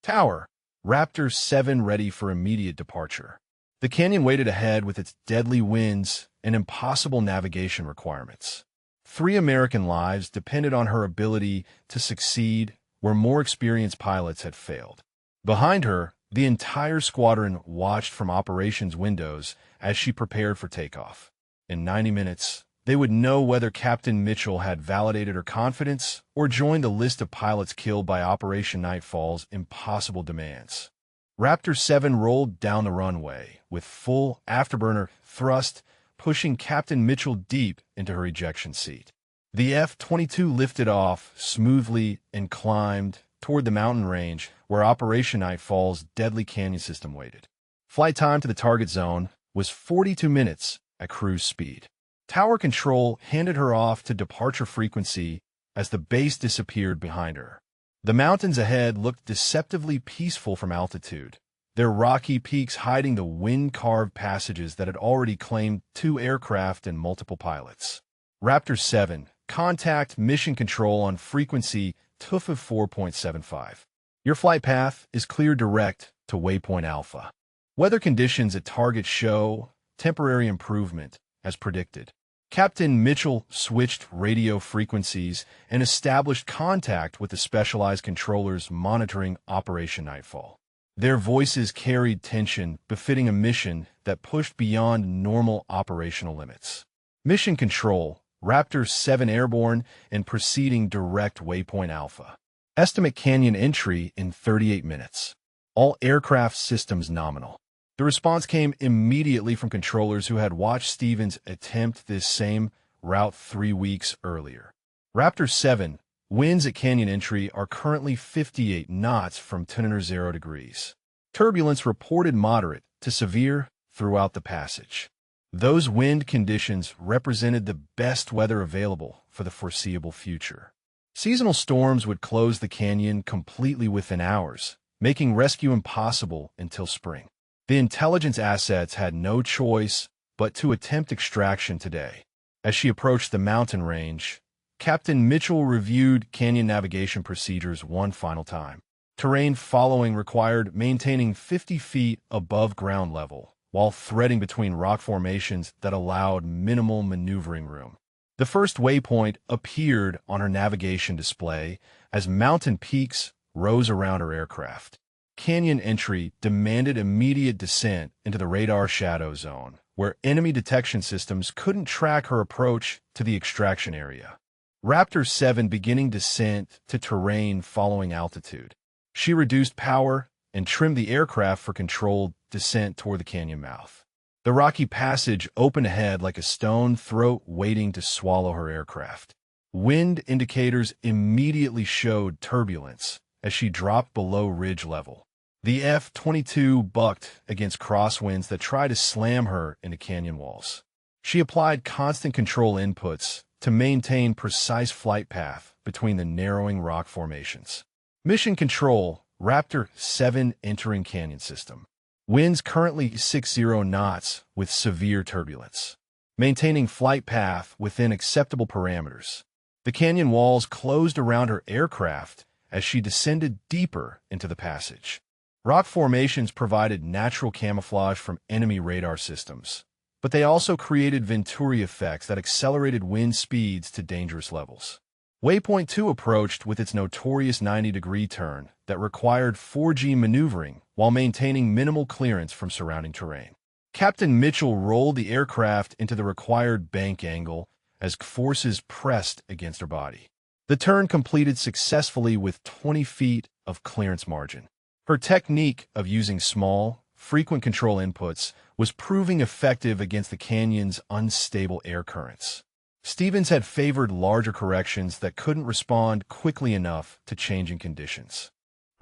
[SPEAKER 1] Tower, Raptor 7 ready for immediate departure. The canyon waited ahead with its deadly winds and impossible navigation requirements. 3 American lives depended on her ability to succeed where more experienced pilots had failed. Behind her, the entire squadron watched from operations windows as she prepared for takeoff. In 90 minutes, they would know whether Captain Mitchell had validated her confidence or joined the list of pilots killed by Operation Nightfall's impossible demands. Raptor 7 rolled down the runway with full afterburner thrust, pushing Captain Mitchell deep into her ejection seat. The F-22 lifted off smoothly and climbed toward the mountain range where Operation Nightfall's deadly canyon system waited. Flight time to the target zone was 42 minutes at cruise speed. Tower control handed her off to departure frequency as the base disappeared behind her. The mountains ahead looked deceptively peaceful from altitude, their rocky peaks hiding the wind-carved passages that had already claimed 2 aircraft and multiple pilots. Raptor 7, contact mission control on frequency TUF of 4.75. Your flight path is clear direct to waypoint Alpha. Weather conditions at target show temporary improvement, as predicted. Captain Mitchell switched radio frequencies and established contact with the specialized controllers monitoring Operation Nightfall. Their voices carried tension befitting a mission that pushed beyond normal operational limits. Mission control, Raptor 7 airborne and proceeding direct waypoint Alpha. Estimate canyon entry in 38 minutes. All aircraft systems nominal. The response came immediately from controllers who had watched Stevens attempt this same route 3 weeks earlier. Raptor 7, winds at canyon entry are currently 58 knots from 10 or 0 degrees. Turbulence reported moderate to severe throughout the passage. Those wind conditions represented the best weather available for the foreseeable future. Seasonal storms would close the canyon completely within hours, making rescue impossible until spring. The intelligence assets had no choice but to attempt extraction today. As she approached the mountain range, Captain Mitchell reviewed canyon navigation procedures one final time. Terrain following required maintaining 50 feet above ground level, while threading between rock formations that allowed minimal maneuvering room. The first waypoint appeared on her navigation display as mountain peaks rose around her aircraft. Canyon entry demanded immediate descent into the radar shadow zone, where enemy detection systems couldn't track her approach to the extraction area. Raptor 7 beginning descent to terrain following altitude. She reduced power and trimmed the aircraft for controlled descent toward the canyon mouth. The rocky passage opened ahead like a stone throat waiting to swallow her aircraft. Wind indicators immediately showed turbulence as she dropped below ridge level. The F-22 bucked against crosswinds that tried to slam her into canyon walls. She applied constant control inputs to maintain precise flight path between the narrowing rock formations. Mission Control, Raptor 7 entering canyon system. Winds currently 60 knots with severe turbulence. Maintaining flight path within acceptable parameters. The canyon walls closed around her aircraft as she descended deeper into the passage. Rock formations provided natural camouflage from enemy radar systems, but they also created Venturi effects that accelerated wind speeds to dangerous levels. Waypoint 2 approached with its notorious 90-degree turn that required 4G maneuvering while maintaining minimal clearance from surrounding terrain. Captain Mitchell rolled the aircraft into the required bank angle as forces pressed against her body. The turn completed successfully with 20 feet of clearance margin. Her technique of using small, frequent control inputs was proving effective against the canyon's unstable air currents. Stevens had favored larger corrections that couldn't respond quickly enough to changing conditions.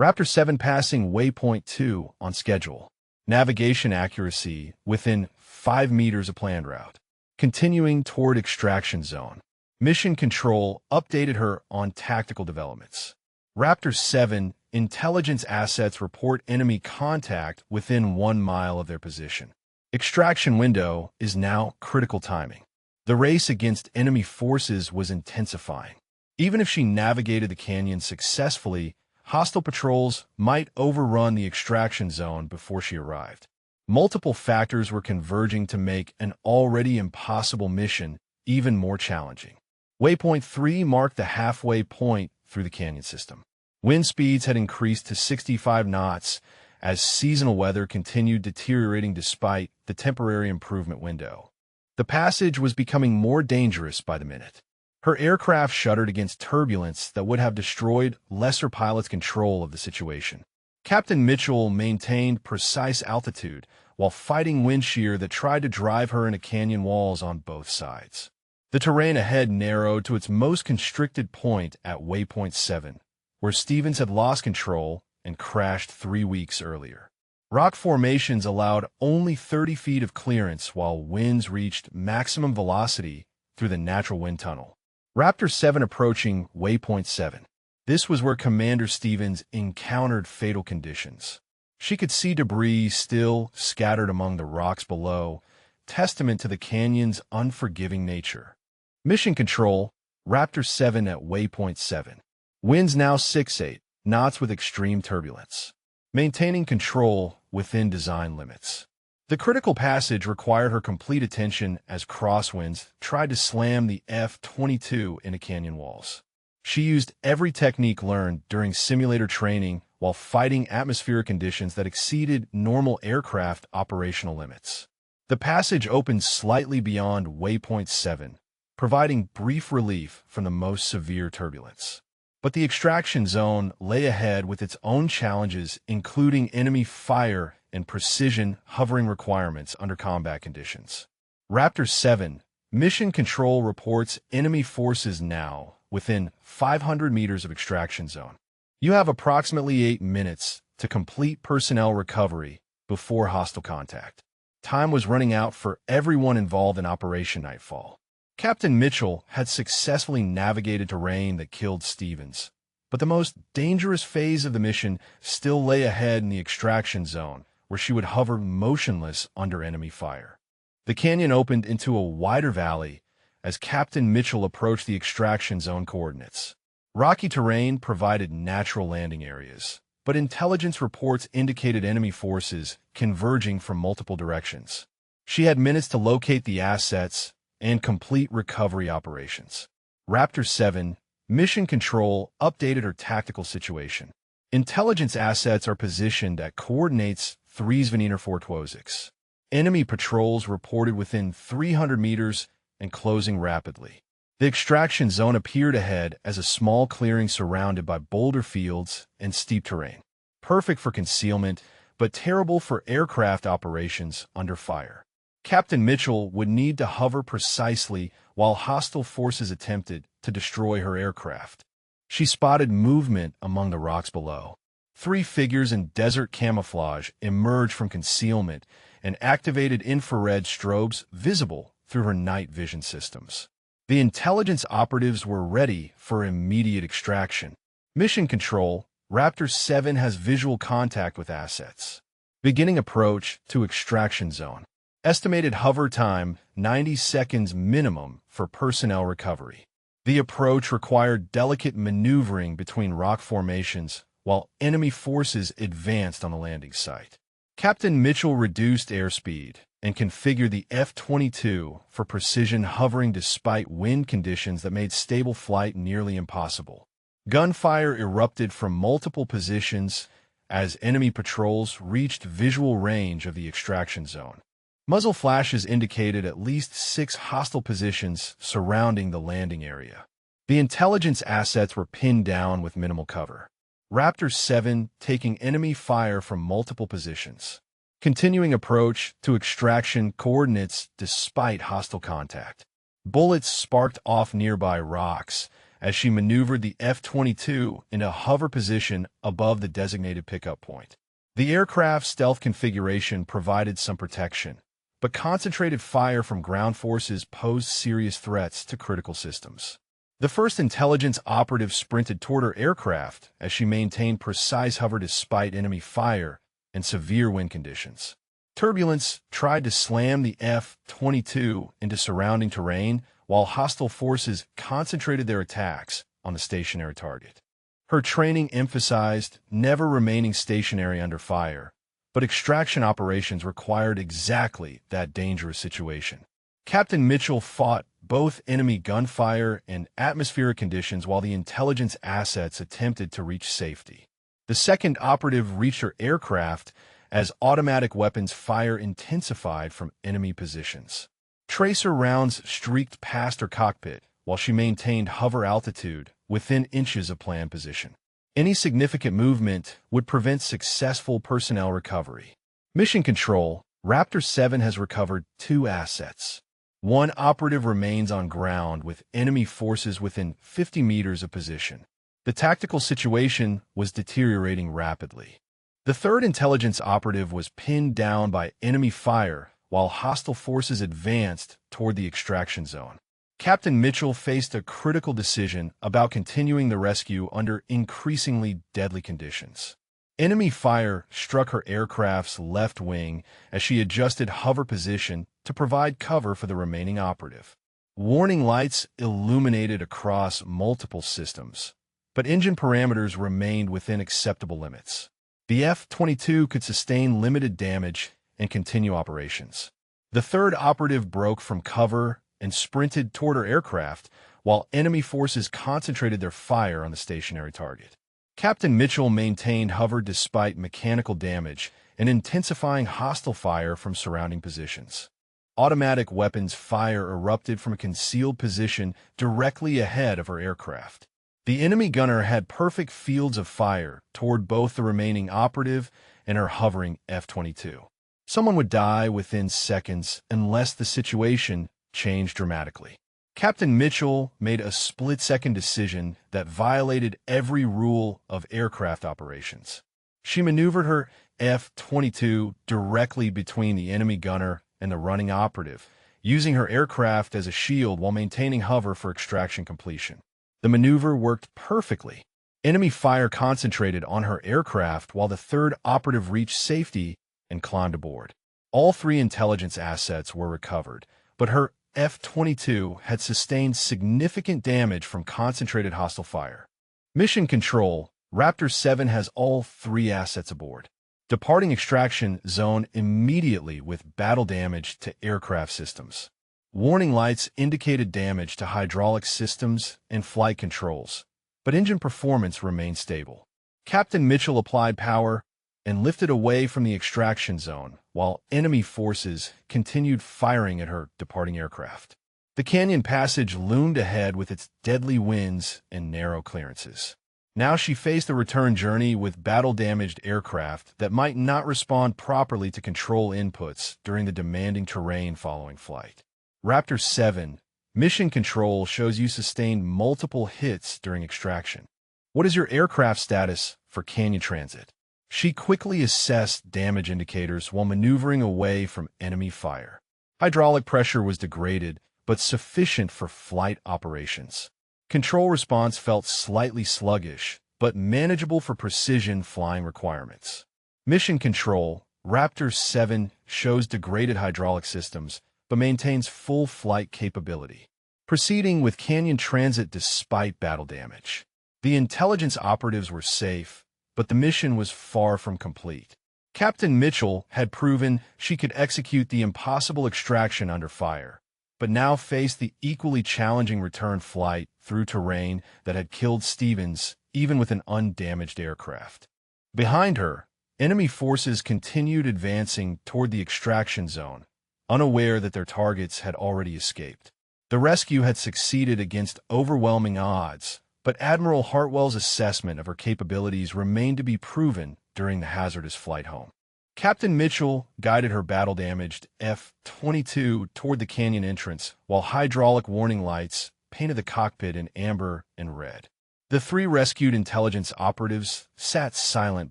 [SPEAKER 1] Raptor 7 passing Waypoint 2 on schedule. Navigation accuracy within 5 meters of planned route. Continuing toward extraction zone. Mission Control updated her on tactical developments. Raptor 7 intelligence assets report enemy contact within 1 mile of their position. Extraction window is now critical timing. The race against enemy forces was intensifying. Even if she navigated the canyon successfully, hostile patrols might overrun the extraction zone before she arrived. Multiple factors were converging to make an already impossible mission even more challenging. Waypoint 3 marked the halfway point through the canyon system. Wind speeds had increased to 65 knots as seasonal weather continued deteriorating despite the temporary improvement window. The passage was becoming more dangerous by the minute. Her aircraft shuddered against turbulence that would have destroyed lesser pilots' control of the situation. Captain Mitchell maintained precise altitude while fighting wind shear that tried to drive her into canyon walls on both sides. The terrain ahead narrowed to its most constricted point at Waypoint 7, where Stevens had lost control and crashed 3 weeks earlier. Rock formations allowed only 30 feet of clearance while winds reached maximum velocity through the natural wind tunnel. Raptor 7 approaching Waypoint 7. This was where Commander Stevens encountered fatal conditions. She could see debris still scattered among the rocks below, testament to the canyon's unforgiving nature. Mission Control, Raptor 7 at Waypoint 7. Winds now 68 knots with extreme turbulence. Maintaining control within design limits. The critical passage required her complete attention as crosswinds tried to slam the F-22 into canyon walls. She used every technique learned during simulator training while fighting atmospheric conditions that exceeded normal aircraft operational limits. The passage opened slightly beyond Waypoint 7, providing brief relief from the most severe turbulence. But the extraction zone lay ahead with its own challenges, including enemy fire and precision hovering requirements under combat conditions. Raptor 7, Mission Control reports enemy forces now within 500 meters of extraction zone. You have approximately 8 minutes to complete personnel recovery before hostile contact. Time was running out for everyone involved in Operation Nightfall. Captain Mitchell had successfully navigated terrain that killed Stevens, but the most dangerous phase of the mission still lay ahead in the extraction zone, where she would hover motionless under enemy fire. The canyon opened into a wider valley as Captain Mitchell approached the extraction zone coordinates. Rocky terrain provided natural landing areas, but intelligence reports indicated enemy forces converging from multiple directions. She had minutes to locate the assets and complete recovery operations. Raptor 7, Mission Control, updated her tactical situation. Intelligence assets are positioned at coordinates 3 Zvaniner 426. Enemy patrols reported within 300 meters and closing rapidly. The extraction zone appeared ahead as a small clearing surrounded by boulder fields and steep terrain. Perfect for concealment, but terrible for aircraft operations under fire. Captain Mitchell would need to hover precisely while hostile forces attempted to destroy her aircraft. She spotted movement among the rocks below. 3 figures in desert camouflage emerged from concealment and activated infrared strobes visible through her night vision systems. The intelligence operatives were ready for immediate extraction. Mission Control, Raptor 7 has visual contact with assets. Beginning approach to extraction zone. Estimated hover time, 90 seconds minimum for personnel recovery. The approach required delicate maneuvering between rock formations while enemy forces advanced on the landing site. Captain Mitchell reduced airspeed and configured the F-22 for precision hovering despite wind conditions that made stable flight nearly impossible. Gunfire erupted from multiple positions as enemy patrols reached visual range of the extraction zone. Muzzle flashes indicated at least 6 hostile positions surrounding the landing area. The intelligence assets were pinned down with minimal cover. Raptor 7 taking enemy fire from multiple positions. Continuing approach to extraction coordinates despite hostile contact. Bullets sparked off nearby rocks as she maneuvered the F-22 into hover position above the designated pickup point. The aircraft's stealth configuration provided some protection, but concentrated fire from ground forces posed serious threats to critical systems. The first intelligence operative sprinted toward her aircraft as she maintained precise hover despite enemy fire and severe wind conditions. Turbulence tried to slam the F-22 into surrounding terrain while hostile forces concentrated their attacks on the stationary target. Her training emphasized never remaining stationary under fire, but extraction operations required exactly that dangerous situation. Captain Mitchell fought both enemy gunfire and atmospheric conditions while the intelligence assets attempted to reach safety. The second operative reached her aircraft as automatic weapons fire intensified from enemy positions. Tracer rounds streaked past her cockpit while she maintained hover altitude within inches of planned position. Any significant movement would prevent successful personnel recovery. Mission Control, Raptor 7 has recovered 2 assets. 1 operative remains on ground with enemy forces within 50 meters of position. The tactical situation was deteriorating rapidly. The third intelligence operative was pinned down by enemy fire while hostile forces advanced toward the extraction zone. Captain Mitchell faced a critical decision about continuing the rescue under increasingly deadly conditions. Enemy fire struck her aircraft's left wing as she adjusted hover position to provide cover for the remaining operative. Warning lights illuminated across multiple systems, but engine parameters remained within acceptable limits. The F-22 could sustain limited damage and continue operations. The third operative broke from cover and sprinted toward her aircraft while enemy forces concentrated their fire on the stationary target. Captain Mitchell maintained hover despite mechanical damage and intensifying hostile fire from surrounding positions. Automatic weapons fire erupted from a concealed position directly ahead of her aircraft. The enemy gunner had perfect fields of fire toward both the remaining operative and her hovering F-22. Someone would die within seconds unless the situation changed dramatically. Captain Mitchell made a split-second decision that violated every rule of aircraft operations. She maneuvered her F-22 directly between the enemy gunner and the running operative, using her aircraft as a shield while maintaining hover for extraction completion. The maneuver worked perfectly. Enemy fire concentrated on her aircraft while the third operative reached safety and climbed aboard. All three intelligence assets were recovered, but her F-22 had sustained significant damage from concentrated hostile fire. Mission Control, Raptor 7 has all three assets aboard. Departing extraction zone immediately with battle damage to aircraft systems. Warning lights indicated damage to hydraulic systems and flight controls, but engine performance remained stable. Captain Mitchell applied power and lifted away from the extraction zone, while enemy forces continued firing at her departing aircraft. The canyon passage loomed ahead with its deadly winds and narrow clearances. Now she faced a return journey with battle-damaged aircraft that might not respond properly to control inputs during the demanding terrain following flight. Raptor 7, Mission Control shows you sustained multiple hits during extraction. What is your aircraft status for canyon transit? She quickly assessed damage indicators while maneuvering away from enemy fire. Hydraulic pressure was degraded, but sufficient for flight operations. Control response felt slightly sluggish, but manageable for precision flying requirements. Mission Control, Raptor 7 shows degraded hydraulic systems, but maintains full flight capability. Proceeding with canyon transit despite battle damage. The intelligence operatives were safe, but the mission was far from complete. Captain Mitchell had proven she could execute the impossible extraction under fire, but now faced the equally challenging return flight through terrain that had killed Stevens, even with an undamaged aircraft. Behind her, enemy forces continued advancing toward the extraction zone, unaware that their targets had already escaped. The rescue had succeeded against overwhelming odds, but Admiral Hartwell's assessment of her capabilities remained to be proven during the hazardous flight home. Captain Mitchell guided her battle-damaged F-22 toward the canyon entrance, while hydraulic warning lights painted the cockpit in amber and red. The three rescued intelligence operatives sat silent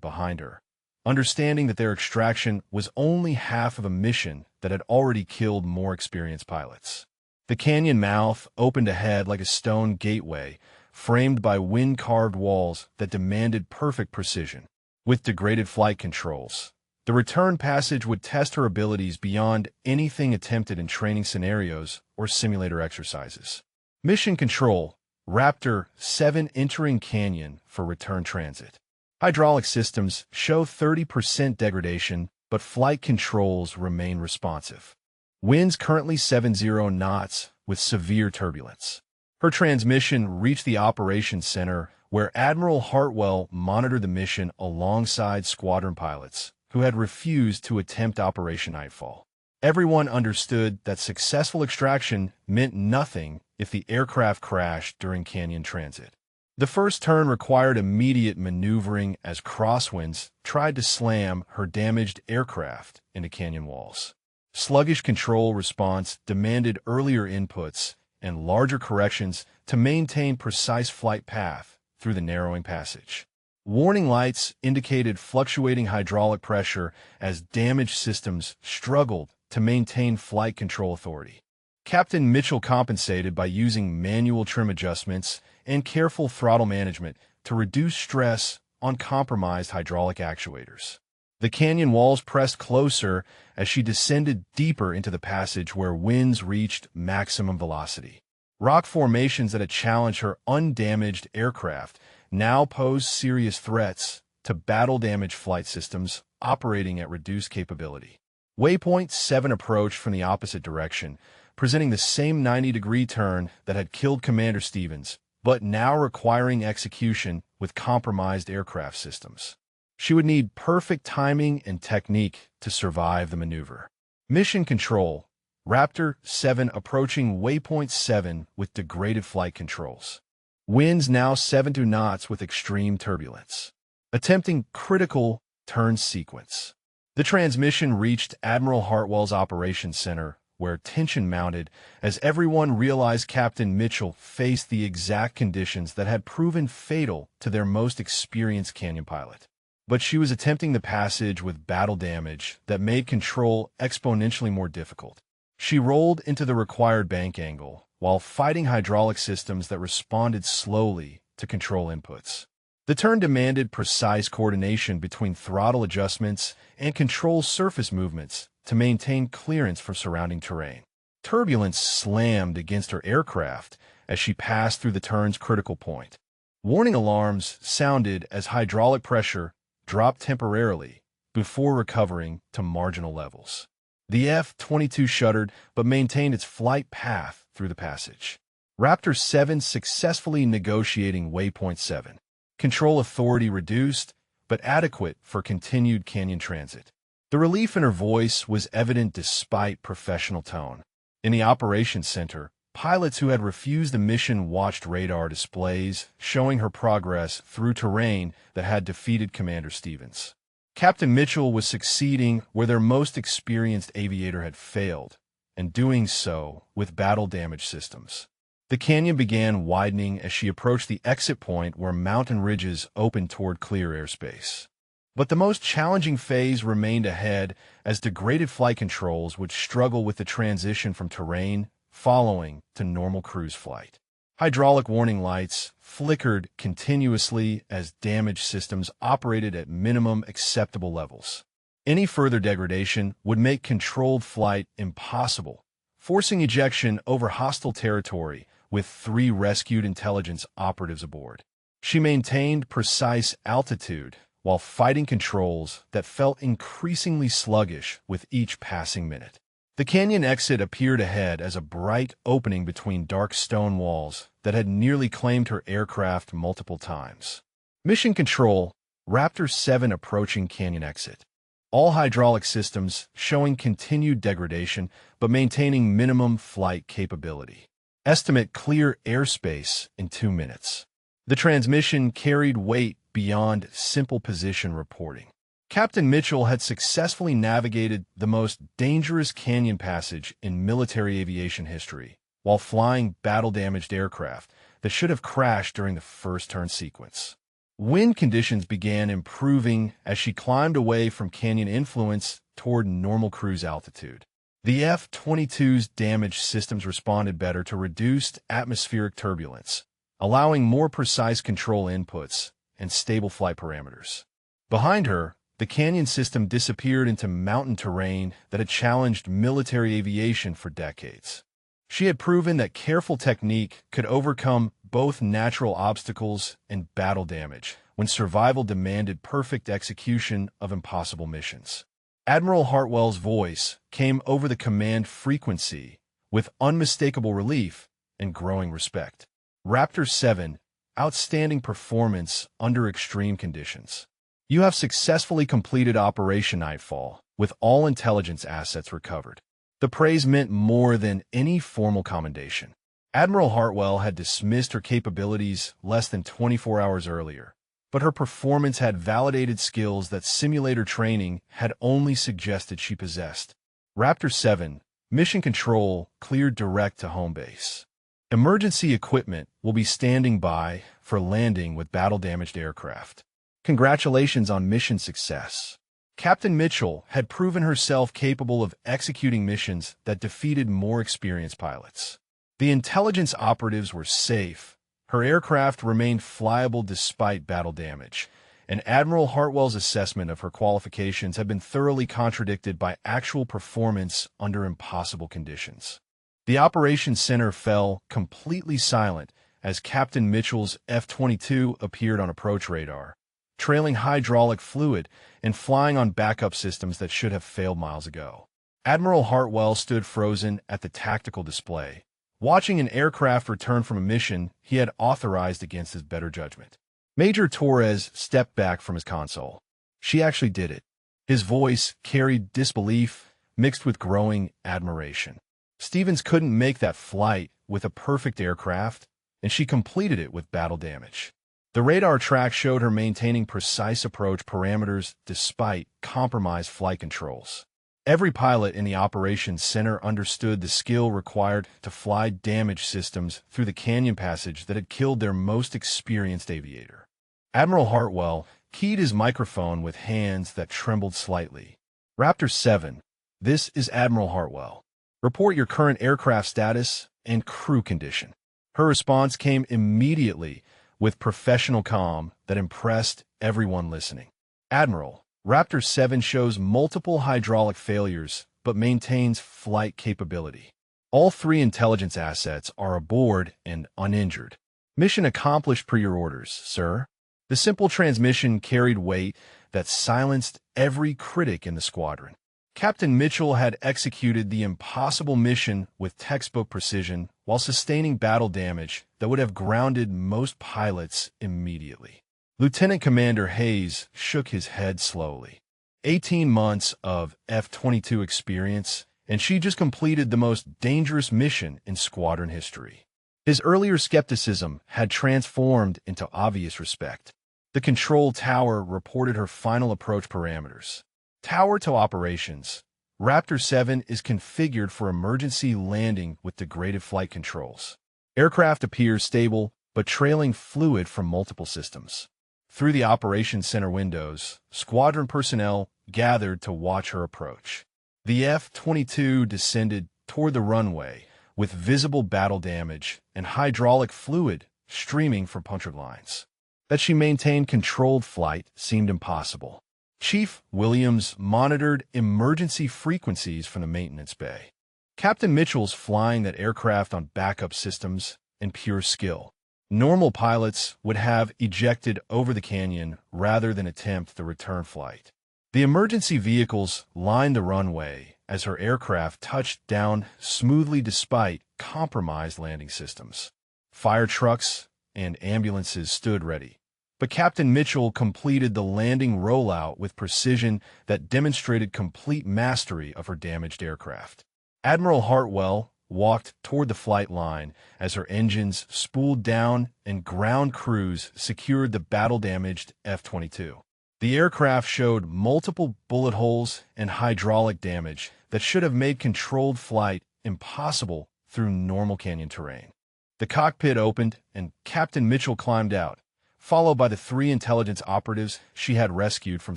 [SPEAKER 1] behind her, understanding that their extraction was only half of a mission that had already killed more experienced pilots. The canyon mouth opened ahead like a stone gateway, framed by wind-carved walls that demanded perfect precision. With degraded flight controls, the return passage would test her abilities beyond anything attempted in training scenarios or simulator exercises. Mission Control, Raptor 7 entering canyon for return transit. Hydraulic systems show 30% degradation, but flight controls remain responsive. Winds currently 70 knots with severe turbulence. Her transmission reached the operations center, where Admiral Hartwell monitored the mission alongside squadron pilots who had refused to attempt Operation Nightfall. Everyone understood that successful extraction meant nothing if the aircraft crashed during canyon transit. The first turn required immediate maneuvering as crosswinds tried to slam her damaged aircraft into canyon walls. Sluggish control response demanded earlier inputs and larger corrections to maintain precise flight path through the narrowing passage. Warning lights indicated fluctuating hydraulic pressure as damaged systems struggled to maintain flight control authority. Captain Mitchell compensated by using manual trim adjustments and careful throttle management to reduce stress on compromised hydraulic actuators. The canyon walls pressed closer as she descended deeper into the passage where winds reached maximum velocity. Rock formations that had challenged her undamaged aircraft now posed serious threats to battle-damaged flight systems operating at reduced capability. Waypoint 7 approached from the opposite direction, presenting the same 90-degree turn that had killed Commander Stevens, but now requiring execution with compromised aircraft systems. She would need perfect timing and technique to survive the maneuver. Mission Control, Raptor 7 approaching Waypoint 7 with degraded flight controls. Winds now 70 knots with extreme turbulence. Attempting critical turn sequence. The transmission reached Admiral Hartwell's operations center, where tension mounted as everyone realized Captain Mitchell faced the exact conditions that had proven fatal to their most experienced canyon pilot. but she was attempting the passage with battle damage that made control exponentially more difficult. She rolled into the required bank angle while fighting hydraulic systems that responded slowly to control inputs. The turn demanded precise coordination between throttle adjustments and control surface movements to maintain clearance from surrounding terrain. Turbulence slammed against her aircraft as she passed through the turn's critical point. Warning alarms sounded as hydraulic pressure dropped temporarily before recovering to marginal levels. The F-22 shuddered but maintained its flight path through the passage. Raptor 7 successfully negotiating Waypoint 7. Control authority reduced, but adequate for continued canyon transit. The relief in her voice was evident despite professional tone. In the operations center, pilots who had refused the mission watched radar displays showing her progress through terrain that had defeated Commander Stevens. Captain Mitchell was succeeding where their most experienced aviator had failed, and doing so with battle-damaged systems. The canyon began widening as she approached the exit point where mountain ridges opened toward clear airspace. But the most challenging phase remained ahead as degraded flight controls would struggle with the transition from terrain following to normal cruise flight. Hydraulic warning lights flickered continuously as damaged systems operated at minimum acceptable levels. Any further degradation would make controlled flight impossible, forcing ejection over hostile territory with 3 rescued intelligence operatives aboard. She maintained precise altitude while fighting controls that felt increasingly sluggish with each passing minute. The canyon exit appeared ahead as a bright opening between dark stone walls that had nearly claimed her aircraft multiple times. Mission Control, Raptor 7 approaching canyon exit. All hydraulic systems showing continued degradation but maintaining minimum flight capability. Estimate clear airspace in 2 minutes. The transmission carried weight beyond simple position reporting. Captain Mitchell had successfully navigated the most dangerous canyon passage in military aviation history, while flying battle-damaged aircraft that should have crashed during the first turn sequence. Wind conditions began improving as she climbed away from canyon influence toward normal cruise altitude. The F-22's damaged systems responded better to reduced atmospheric turbulence, allowing more precise control inputs and stable flight parameters. Behind her, the canyon system disappeared into mountain terrain that had challenged military aviation for decades. She had proven that careful technique could overcome both natural obstacles and battle damage when survival demanded perfect execution of impossible missions. Admiral Hartwell's voice came over the command frequency with unmistakable relief and growing respect. Raptor 7, outstanding performance under extreme conditions. You have successfully completed Operation Nightfall, with all intelligence assets recovered. The praise meant more than any formal commendation. Admiral Hartwell had dismissed her capabilities less than 24 hours earlier, but her performance had validated skills that simulator training had only suggested she possessed. Raptor 7, Mission Control cleared direct to home base. Emergency equipment will be standing by for landing with battle-damaged aircraft. Congratulations on mission success. Captain Mitchell had proven herself capable of executing missions that defeated more experienced pilots. The intelligence operatives were safe. Her aircraft remained flyable despite battle damage, and Admiral Hartwell's assessment of her qualifications had been thoroughly contradicted by actual performance under impossible conditions. The operations center fell completely silent as Captain Mitchell's F-22 appeared on approach radar, trailing hydraulic fluid and flying on backup systems that should have failed miles ago. Admiral Hartwell stood frozen at the tactical display, watching an aircraft return from a mission he had authorized against his better judgment. Major Torres stepped back from his console. She actually did it. His voice carried disbelief mixed with growing admiration. Stevens couldn't make that flight with a perfect aircraft, and she completed it with battle damage. The radar track showed her maintaining precise approach parameters despite compromised flight controls. Every pilot in the operations center understood the skill required to fly damaged systems through the canyon passage that had killed their most experienced aviator. Admiral Hartwell keyed his microphone with hands that trembled slightly. Raptor 7, this is Admiral Hartwell. Report your current aircraft status and crew condition. Her response came immediately with professional calm that impressed everyone listening. Admiral, Raptor 7 shows multiple hydraulic failures but maintains flight capability. All 3 intelligence assets are aboard and uninjured. Mission accomplished per your orders, sir. The simple transmission carried weight that silenced every critic in the squadron. Captain Mitchell had executed the impossible mission with textbook precision while sustaining battle damage that would have grounded most pilots immediately. Lieutenant Commander Hayes shook his head slowly. 18 months of F-22 experience, and she just completed the most dangerous mission in squadron history. His earlier skepticism had transformed into obvious respect. The control tower reported her final approach parameters. Tower to operations. Raptor 7 is configured for emergency landing with degraded flight controls. Aircraft appears stable, but trailing fluid from multiple systems. Through the operations center windows, squadron personnel gathered to watch her approach. The F-22 descended toward the runway with visible battle damage and hydraulic fluid streaming from punctured lines. That she maintained controlled flight seemed impossible. Chief Williams monitored emergency frequencies from the maintenance bay. Captain Mitchell's flying that aircraft on backup systems and pure skill. Normal pilots would have ejected over the canyon rather than attempt the return flight. The emergency vehicles lined the runway as her aircraft touched down smoothly despite compromised landing systems. Fire trucks and ambulances stood ready. But Captain Mitchell completed the landing rollout with precision that demonstrated complete mastery of her damaged aircraft. Admiral Hartwell walked toward the flight line as her engines spooled down and ground crews secured the battle-damaged F-22. The aircraft showed multiple bullet holes and hydraulic damage that should have made controlled flight impossible through normal canyon terrain. The cockpit opened and Captain Mitchell climbed out, followed by the 3 intelligence operatives she had rescued from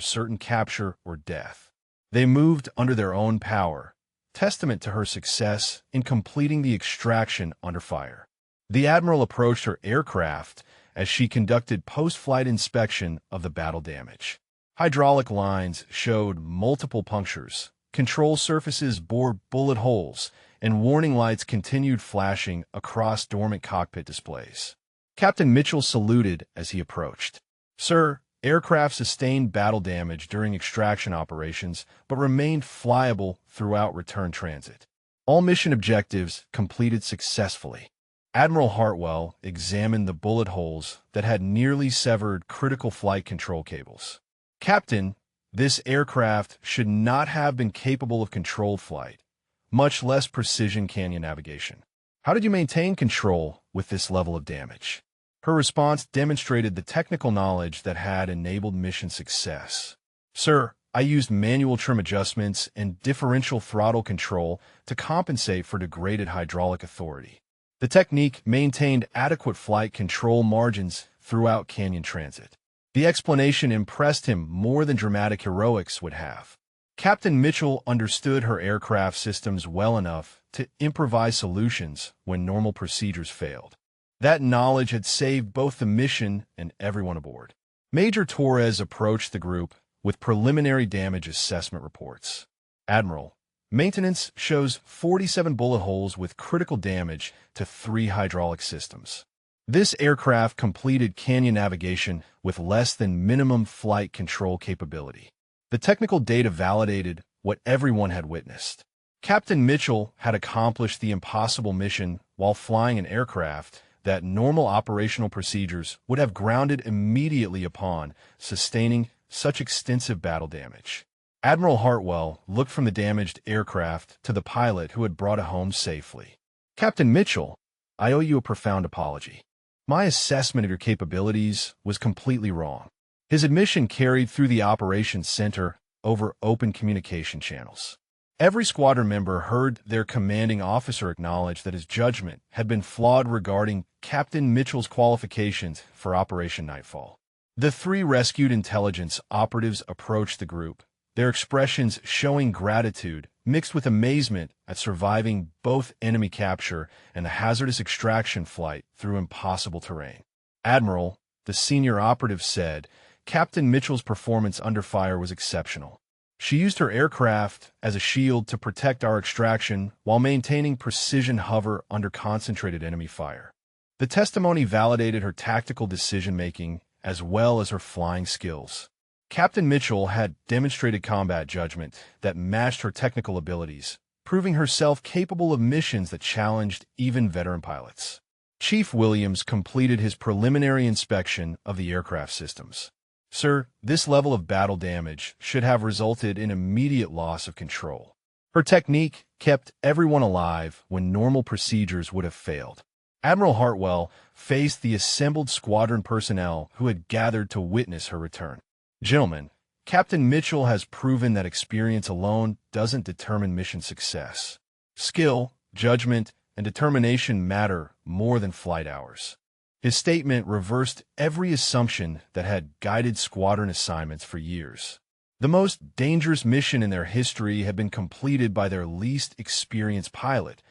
[SPEAKER 1] certain capture or death. They moved under their own power, testament to her success in completing the extraction under fire. The Admiral approached her aircraft as she conducted post-flight inspection of the battle damage. Hydraulic lines showed multiple punctures, control surfaces bore bullet holes, and warning lights continued flashing across dormant cockpit displays. Captain Mitchell saluted as he approached. Sir, aircraft sustained battle damage during extraction operations but remained flyable throughout return transit. All mission objectives completed successfully. Admiral Hartwell examined the bullet holes that had nearly severed critical flight control cables. Captain, this aircraft should not have been capable of controlled flight, much less precision canyon navigation. How did you maintain control with this level of damage? Her response demonstrated the technical knowledge that had enabled mission success. Sir, I used manual trim adjustments and differential throttle control to compensate for degraded hydraulic authority. The technique maintained adequate flight control margins throughout canyon transit. The explanation impressed him more than dramatic heroics would have. Captain Mitchell understood her aircraft systems well enough to improvise solutions when normal procedures failed. That knowledge had saved both the mission and everyone aboard. Major Torres approached the group with preliminary damage assessment reports. Admiral, maintenance shows 47 bullet holes with critical damage to 3 hydraulic systems. This aircraft completed canyon navigation with less than minimum flight control capability. The technical data validated what everyone had witnessed. Captain Mitchell had accomplished the impossible mission while flying an aircraft that normal operational procedures would have grounded immediately upon, sustaining such extensive battle damage. Admiral Hartwell looked from the damaged aircraft to the pilot who had brought it home safely. Captain Mitchell, I owe you a profound apology. My assessment of your capabilities was completely wrong. His admission carried through the operations center over open communication channels. Every squadron member heard their commanding officer acknowledge that his judgment had been flawed regarding Captain Mitchell's qualifications for Operation Nightfall. The three rescued intelligence operatives approached the group, their expressions showing gratitude mixed with amazement at surviving both enemy capture and the hazardous extraction flight through impossible terrain. Admiral, the senior operative said, Captain Mitchell's performance under fire was exceptional. She used her aircraft as a shield to protect our extraction while maintaining precision hover under concentrated enemy fire. The testimony validated her tactical decision-making as well as her flying skills. Captain Mitchell had demonstrated combat judgment that matched her technical abilities, proving herself capable of missions that challenged even veteran pilots. Chief Williams completed his preliminary inspection of the aircraft systems. Sir, this level of battle damage should have resulted in immediate loss of control. Her technique kept everyone alive when normal procedures would have failed. Admiral Hartwell faced the assembled squadron personnel who had gathered to witness her return. Gentlemen, Captain Mitchell has proven that experience alone doesn't determine mission success. Skill, judgment, and determination matter more than flight hours. His statement reversed every assumption that had guided squadron assignments for years. The most dangerous mission in their history had been completed by their least experienced pilot,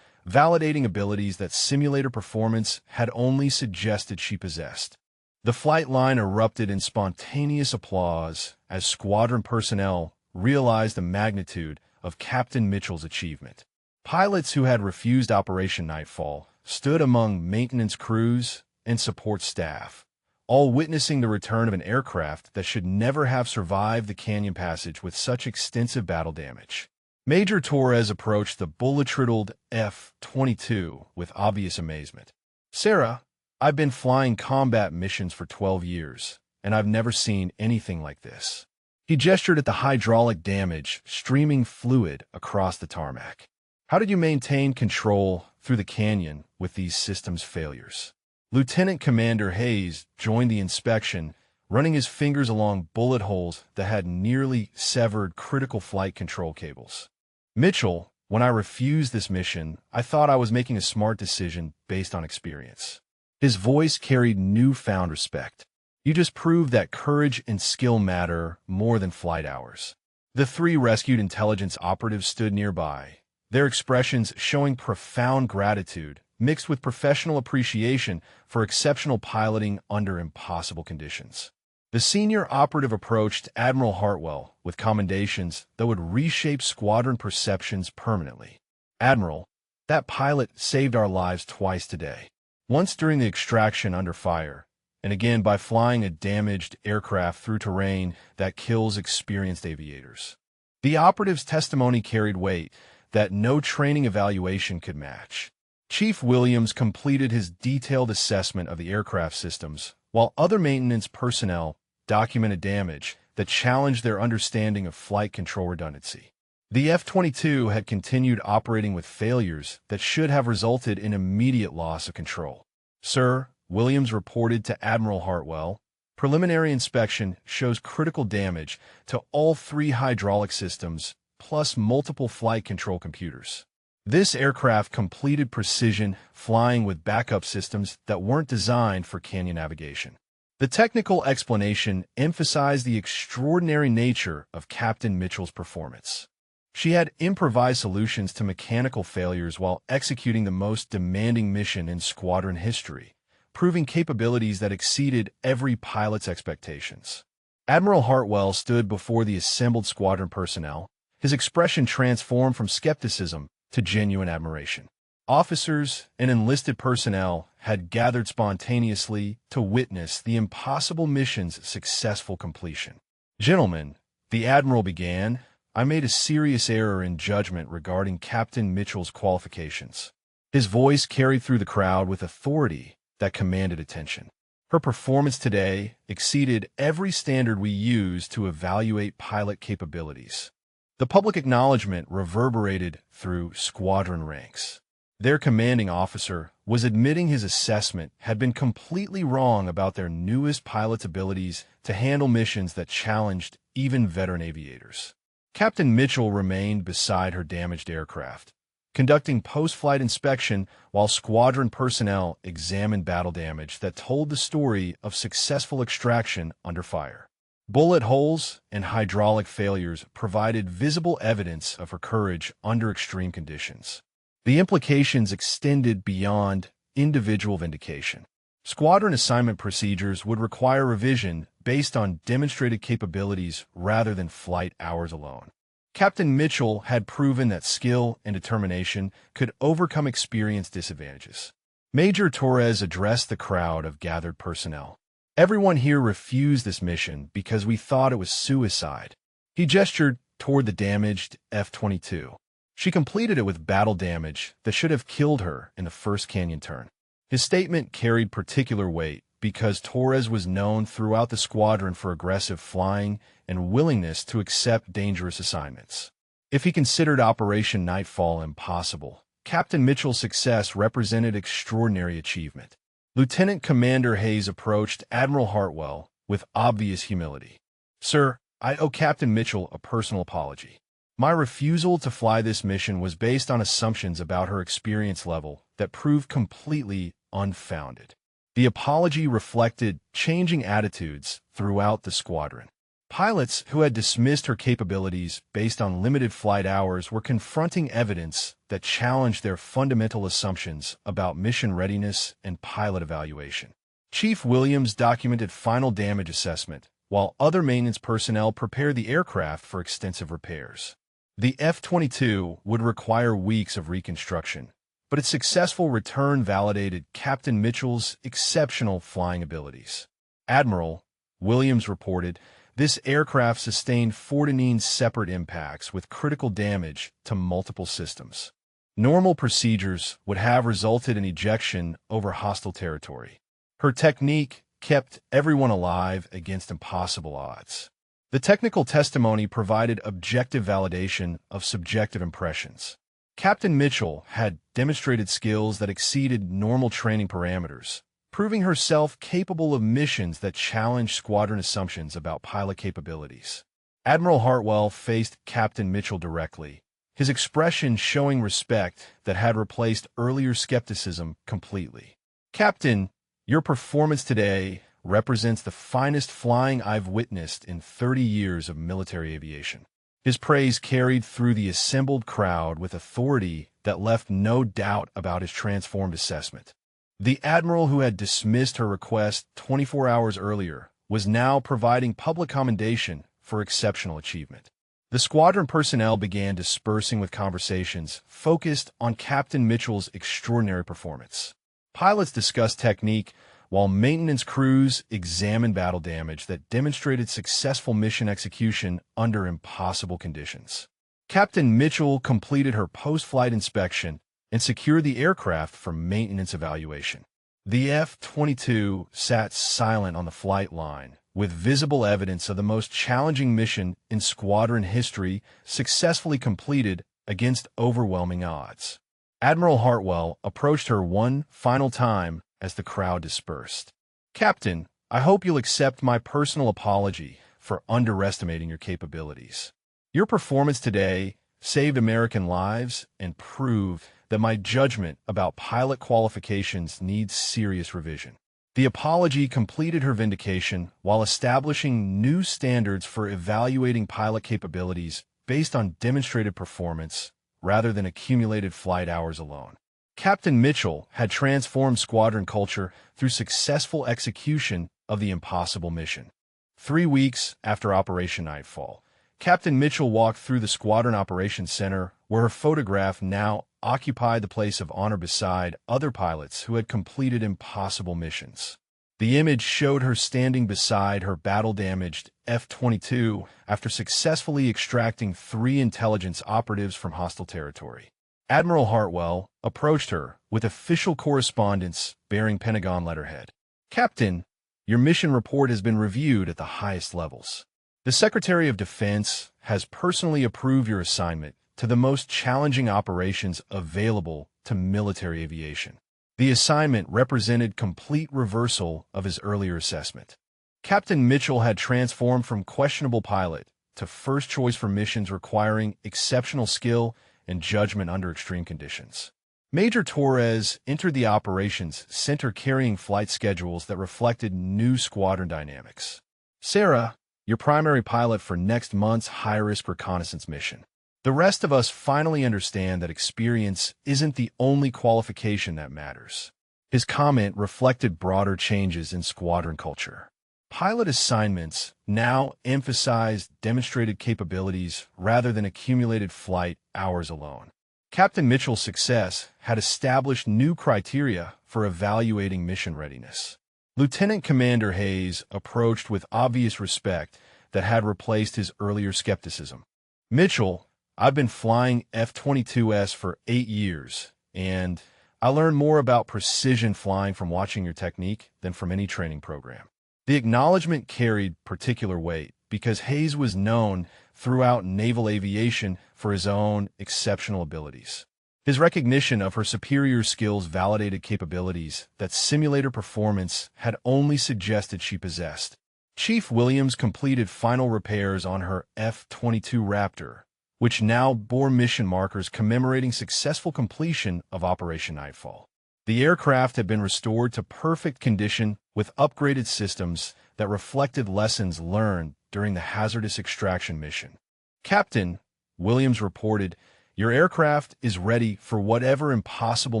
[SPEAKER 1] validating abilities that simulator performance had only suggested she possessed. The flight line erupted in spontaneous applause as squadron personnel realized the magnitude of Captain Mitchell's achievement. Pilots who had refused Operation Nightfall stood among maintenance crews and support staff, all witnessing the return of an aircraft that should never have survived the canyon passage with such extensive battle damage. Major Torres approached the bullet-riddled F-22 with obvious amazement. Sarah, I've been flying combat missions for 12 years, and I've never seen anything like this. He gestured at the hydraulic damage streaming fluid across the tarmac. How did you maintain control through the canyon with these systems failures? Lieutenant Commander Hayes joined the inspection, running his fingers along bullet holes that had nearly severed critical flight control cables. Mitchell, when I refused this mission, I thought I was making a smart decision based on experience. His voice carried newfound respect. You just proved that courage and skill matter more than flight hours. The three rescued intelligence operatives stood nearby, their expressions showing profound gratitude mixed with professional appreciation for exceptional piloting under impossible conditions. The senior operative approached Admiral Hartwell with commendations that would reshape squadron perceptions permanently. Admiral, that pilot saved our lives twice today. Once during the extraction under fire, and again by flying a damaged aircraft through terrain that kills experienced aviators. The operative's testimony carried weight that no training evaluation could match. Chief Williams completed his detailed assessment of the aircraft systems, while other maintenance personnel documented damage that challenged their understanding of flight control redundancy. The F-22 had continued operating with failures that should have resulted in immediate loss of control. Sir, Williams reported to Admiral Hartwell, preliminary inspection shows critical damage to all three hydraulic systems, plus multiple flight control computers. This aircraft completed precision flying with backup systems that weren't designed for canyon navigation. The technical explanation emphasized the extraordinary nature of Captain Mitchell's performance. She had improvised solutions to mechanical failures while executing the most demanding mission in squadron history, proving capabilities that exceeded every pilot's expectations. Admiral Hartwell stood before the assembled squadron personnel, his expression transformed from skepticism to genuine admiration. Officers and enlisted personnel had gathered spontaneously to witness the impossible mission's successful completion. Gentlemen, the Admiral began, I made a serious error in judgment regarding Captain Mitchell's qualifications. His voice carried through the crowd with authority that commanded attention. Her performance today exceeded every standard we use to evaluate pilot capabilities. The public acknowledgement reverberated through squadron ranks. Their commanding officer was admitting his assessment had been completely wrong about their newest pilot's abilities to handle missions that challenged even veteran aviators. Captain Mitchell remained beside her damaged aircraft, conducting post-flight inspection while squadron personnel examined battle damage that told the story of successful extraction under fire. Bullet holes and hydraulic failures provided visible evidence of her courage under extreme conditions. The implications extended beyond individual vindication. Squadron assignment procedures would require revision based on demonstrated capabilities rather than flight hours alone. Captain Mitchell had proven that skill and determination could overcome experience disadvantages. Major Torres addressed the crowd of gathered personnel. Everyone here refused this mission because we thought it was suicide. He gestured toward the damaged F-22. She completed it with battle damage that should have killed her in the first canyon turn. His statement carried particular weight because Torres was known throughout the squadron for aggressive flying and willingness to accept dangerous assignments. If he considered Operation Nightfall impossible, Captain Mitchell's success represented extraordinary achievement. Lieutenant Commander Hayes approached Admiral Hartwell with obvious humility. "Sir, I owe Captain Mitchell a personal apology. My refusal to fly this mission was based on assumptions about her experience level that proved completely unfounded." The apology reflected changing attitudes throughout the squadron. Pilots who had dismissed her capabilities based on limited flight hours were confronting evidence that challenged their fundamental assumptions about mission readiness and pilot evaluation. Chief Williams documented final damage assessment, while other maintenance personnel prepared the aircraft for extensive repairs. The F-22 would require weeks of reconstruction, but its successful return validated Captain Mitchell's exceptional flying abilities. Admiral Williams reported, "This aircraft sustained 14 separate impacts with critical damage to multiple systems. Normal procedures would have resulted in ejection over hostile territory. Her technique kept everyone alive against impossible odds." The technical testimony provided objective validation of subjective impressions. Captain Mitchell had demonstrated skills that exceeded normal training parameters, proving herself capable of missions that challenged squadron assumptions about pilot capabilities. Admiral Hartwell faced Captain Mitchell directly, his expression showing respect that had replaced earlier skepticism completely. "Captain, your performance today represents the finest flying I've witnessed in 30 years of military aviation." His praise carried through the assembled crowd with authority that left no doubt about his transformed assessment. The admiral who had dismissed her request 24 hours earlier was now providing public commendation for exceptional achievement. The squadron personnel began dispersing with conversations focused on Captain Mitchell's extraordinary performance. Pilots discussed technique, while maintenance crews examined battle damage that demonstrated successful mission execution under impossible conditions. Captain Mitchell completed her post-flight inspection and secured the aircraft for maintenance evaluation. The F-22 sat silent on the flight line, with visible evidence of the most challenging mission in squadron history successfully completed against overwhelming odds. Admiral Hartwell approached her one final time as the crowd dispersed. "Captain, I hope you'll accept my personal apology for underestimating your capabilities. Your performance today saved American lives and proved that my judgment about pilot qualifications needs serious revision." The apology completed her vindication while establishing new standards for evaluating pilot capabilities based on demonstrated performance rather than accumulated flight hours alone. Captain Mitchell had transformed squadron culture through successful execution of the impossible mission. 3 weeks after Operation Nightfall, Captain Mitchell walked through the Squadron Operations Center, where her photograph now occupied the place of honor beside other pilots who had completed impossible missions. The image showed her standing beside her battle-damaged F-22 after successfully extracting 3 intelligence operatives from hostile territory. Admiral Hartwell approached her with official correspondence bearing Pentagon letterhead. "Captain, your mission report has been reviewed at the highest levels. The Secretary of Defense has personally approved your assignment to the most challenging operations available to military aviation." The assignment represented complete reversal of his earlier assessment. Captain Mitchell had transformed from questionable pilot to first choice for missions requiring exceptional skill and judgment under extreme conditions. Major Torres entered the operations center carrying flight schedules that reflected new squadron dynamics. Sarah, your primary pilot for next month's high-risk reconnaissance mission. The rest of us finally understand that experience isn't the only qualification that matters. His comment reflected broader changes in squadron culture. Pilot assignments now emphasized demonstrated capabilities rather than accumulated flight hours alone. Captain Mitchell's success had established new criteria for evaluating mission readiness. Lieutenant Commander Hayes approached with obvious respect that had replaced his earlier skepticism. Mitchell, I've been flying F-22s for 8 years, and I learned more about precision flying from watching your technique than from any training program. The acknowledgement carried particular weight because Hayes was known throughout naval aviation for his own exceptional abilities. His recognition of her superior skills validated capabilities that simulator performance had only suggested she possessed. Chief Williams completed final repairs on her F-22 Raptor, which now bore mission markers commemorating successful completion of Operation Nightfall. The aircraft had been restored to perfect condition with upgraded systems that reflected lessons learned during the hazardous extraction mission. Captain, Williams reported, your aircraft is ready for whatever impossible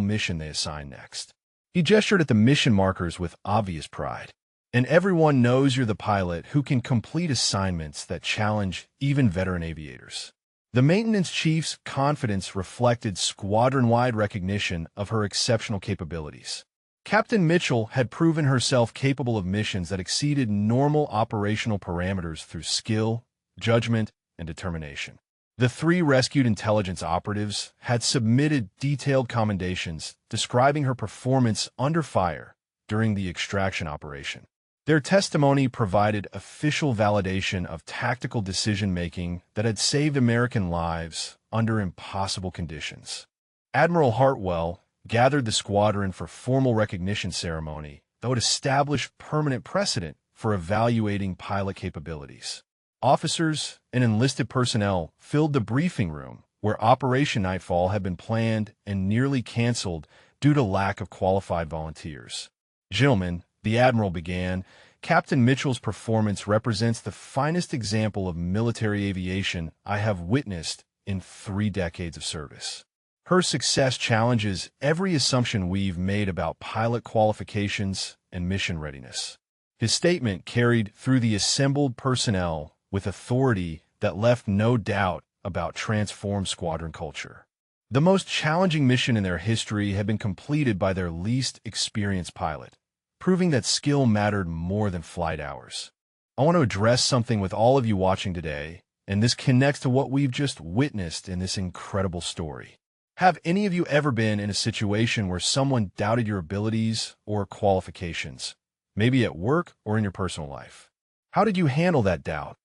[SPEAKER 1] mission they assign next. He gestured at the mission markers with obvious pride. And everyone knows you're the pilot who can complete assignments that challenge even veteran aviators. The maintenance chief's confidence reflected squadron-wide recognition of her exceptional capabilities. Captain Mitchell had proven herself capable of missions that exceeded normal operational parameters through skill, judgment, and determination. The 3 rescued intelligence operatives had submitted detailed commendations describing her performance under fire during the extraction operation. Their testimony provided official validation of tactical decision-making that had saved American lives under impossible conditions. Admiral Hartwell gathered the squadron for formal recognition ceremony, though it established permanent precedent for evaluating pilot capabilities. Officers and enlisted personnel filled the briefing room where Operation Nightfall had been planned and nearly canceled due to lack of qualified volunteers. Gentlemen, the Admiral began, Captain Mitchell's performance represents the finest example of military aviation I have witnessed in 3 decades of service. Her success challenges every assumption we've made about pilot qualifications and mission readiness. His statement carried through the assembled personnel with authority that left no doubt about transformed squadron culture. The most challenging mission in their history had been completed by their least experienced pilot, proving that skill mattered more than flight hours. I want to address something with all of you watching today, and this connects to what we've just witnessed in this incredible story. Have any of you ever been in a situation where someone doubted your abilities or qualifications, maybe at work or in your personal life? How did you handle that doubt?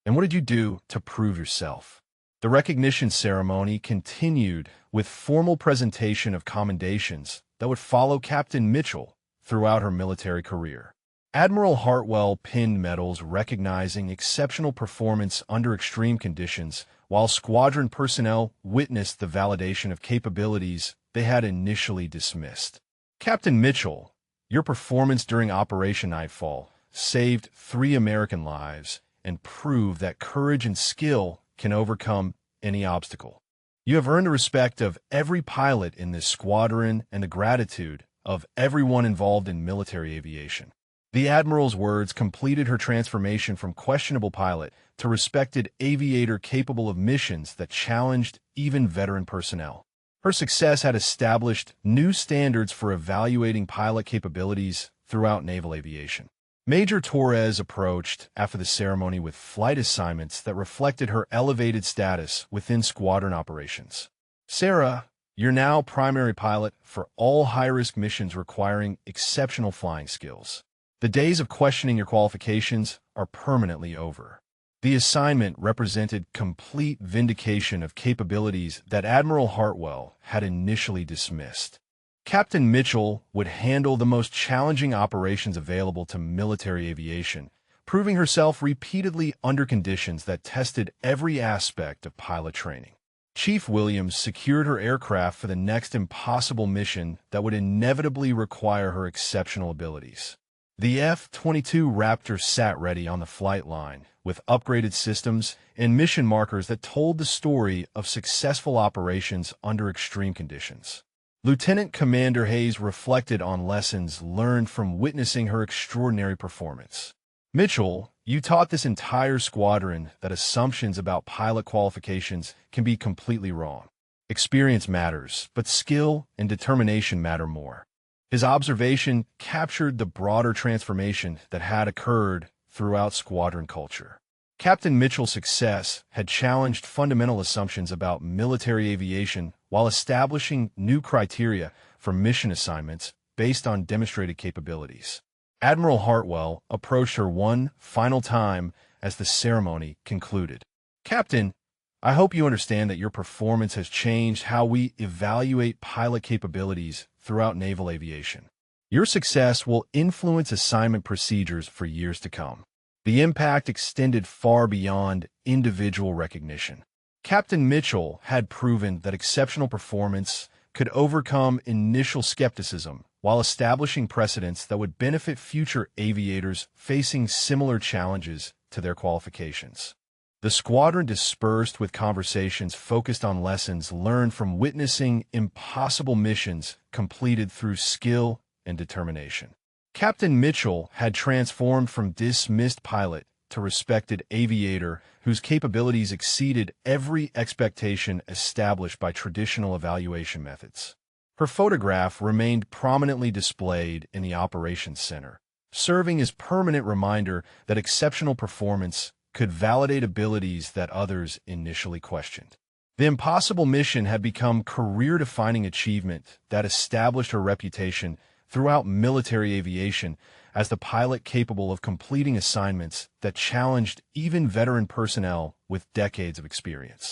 [SPEAKER 1] And what did you do to prove yourself? The recognition ceremony continued with formal presentation of commendations that would follow Captain Mitchell throughout her military career. Admiral Hartwell pinned medals recognizing exceptional performance under extreme conditions, while squadron personnel witnessed the validation of capabilities they had initially dismissed. Captain Mitchell, your performance during Operation Nightfall saved 3 American lives and proved that courage and skill can overcome any obstacle. You have earned the respect of every pilot in this squadron and the gratitude of everyone involved in military aviation. The Admiral's words completed her transformation from questionable pilot to respected aviator capable of missions that challenged even veteran personnel. Her success had established new standards for evaluating pilot capabilities throughout naval aviation. Major Torres approached after the ceremony with flight assignments that reflected her elevated status within squadron operations. Sarah, you're now primary pilot for all high-risk missions requiring exceptional flying skills. The days of questioning your qualifications are permanently over. The assignment represented complete vindication of capabilities that Admiral Hartwell had initially dismissed. Captain Mitchell would handle the most challenging operations available to military aviation, proving herself repeatedly under conditions that tested every aspect of pilot training. Chief Williams secured her aircraft for the next impossible mission that would inevitably require her exceptional abilities. The F-22 Raptor sat ready on the flight line, with upgraded systems and mission markers that told the story of successful operations under extreme conditions. Lieutenant Commander Hayes reflected on lessons learned from witnessing her extraordinary performance. "Mitchell, you taught this entire squadron that assumptions about pilot qualifications can be completely wrong. Experience matters, but skill and determination matter more." His observation captured the broader transformation that had occurred throughout squadron culture. Captain Mitchell's success had challenged fundamental assumptions about military aviation while establishing new criteria for mission assignments based on demonstrated capabilities. Admiral Hartwell approached her one final time as the ceremony concluded. "Captain, I hope you understand that your performance has changed how we evaluate pilot capabilities throughout naval aviation. Your success will influence assignment procedures for years to come." The impact extended far beyond individual recognition. Captain Mitchell had proven that exceptional performance could overcome initial skepticism while establishing precedents that would benefit future aviators facing similar challenges to their qualifications. The squadron dispersed with conversations focused on lessons learned from witnessing impossible missions completed through skill and determination. Captain Mitchell had transformed from dismissed pilot to respected aviator whose capabilities exceeded every expectation established by traditional evaluation methods. Her photograph remained prominently displayed in the operations center, serving as permanent reminder that exceptional performance could validate abilities that others initially questioned. The impossible mission had become career-defining achievement that established her reputation throughout military aviation as the pilot capable of completing assignments that challenged even veteran personnel with decades of experience.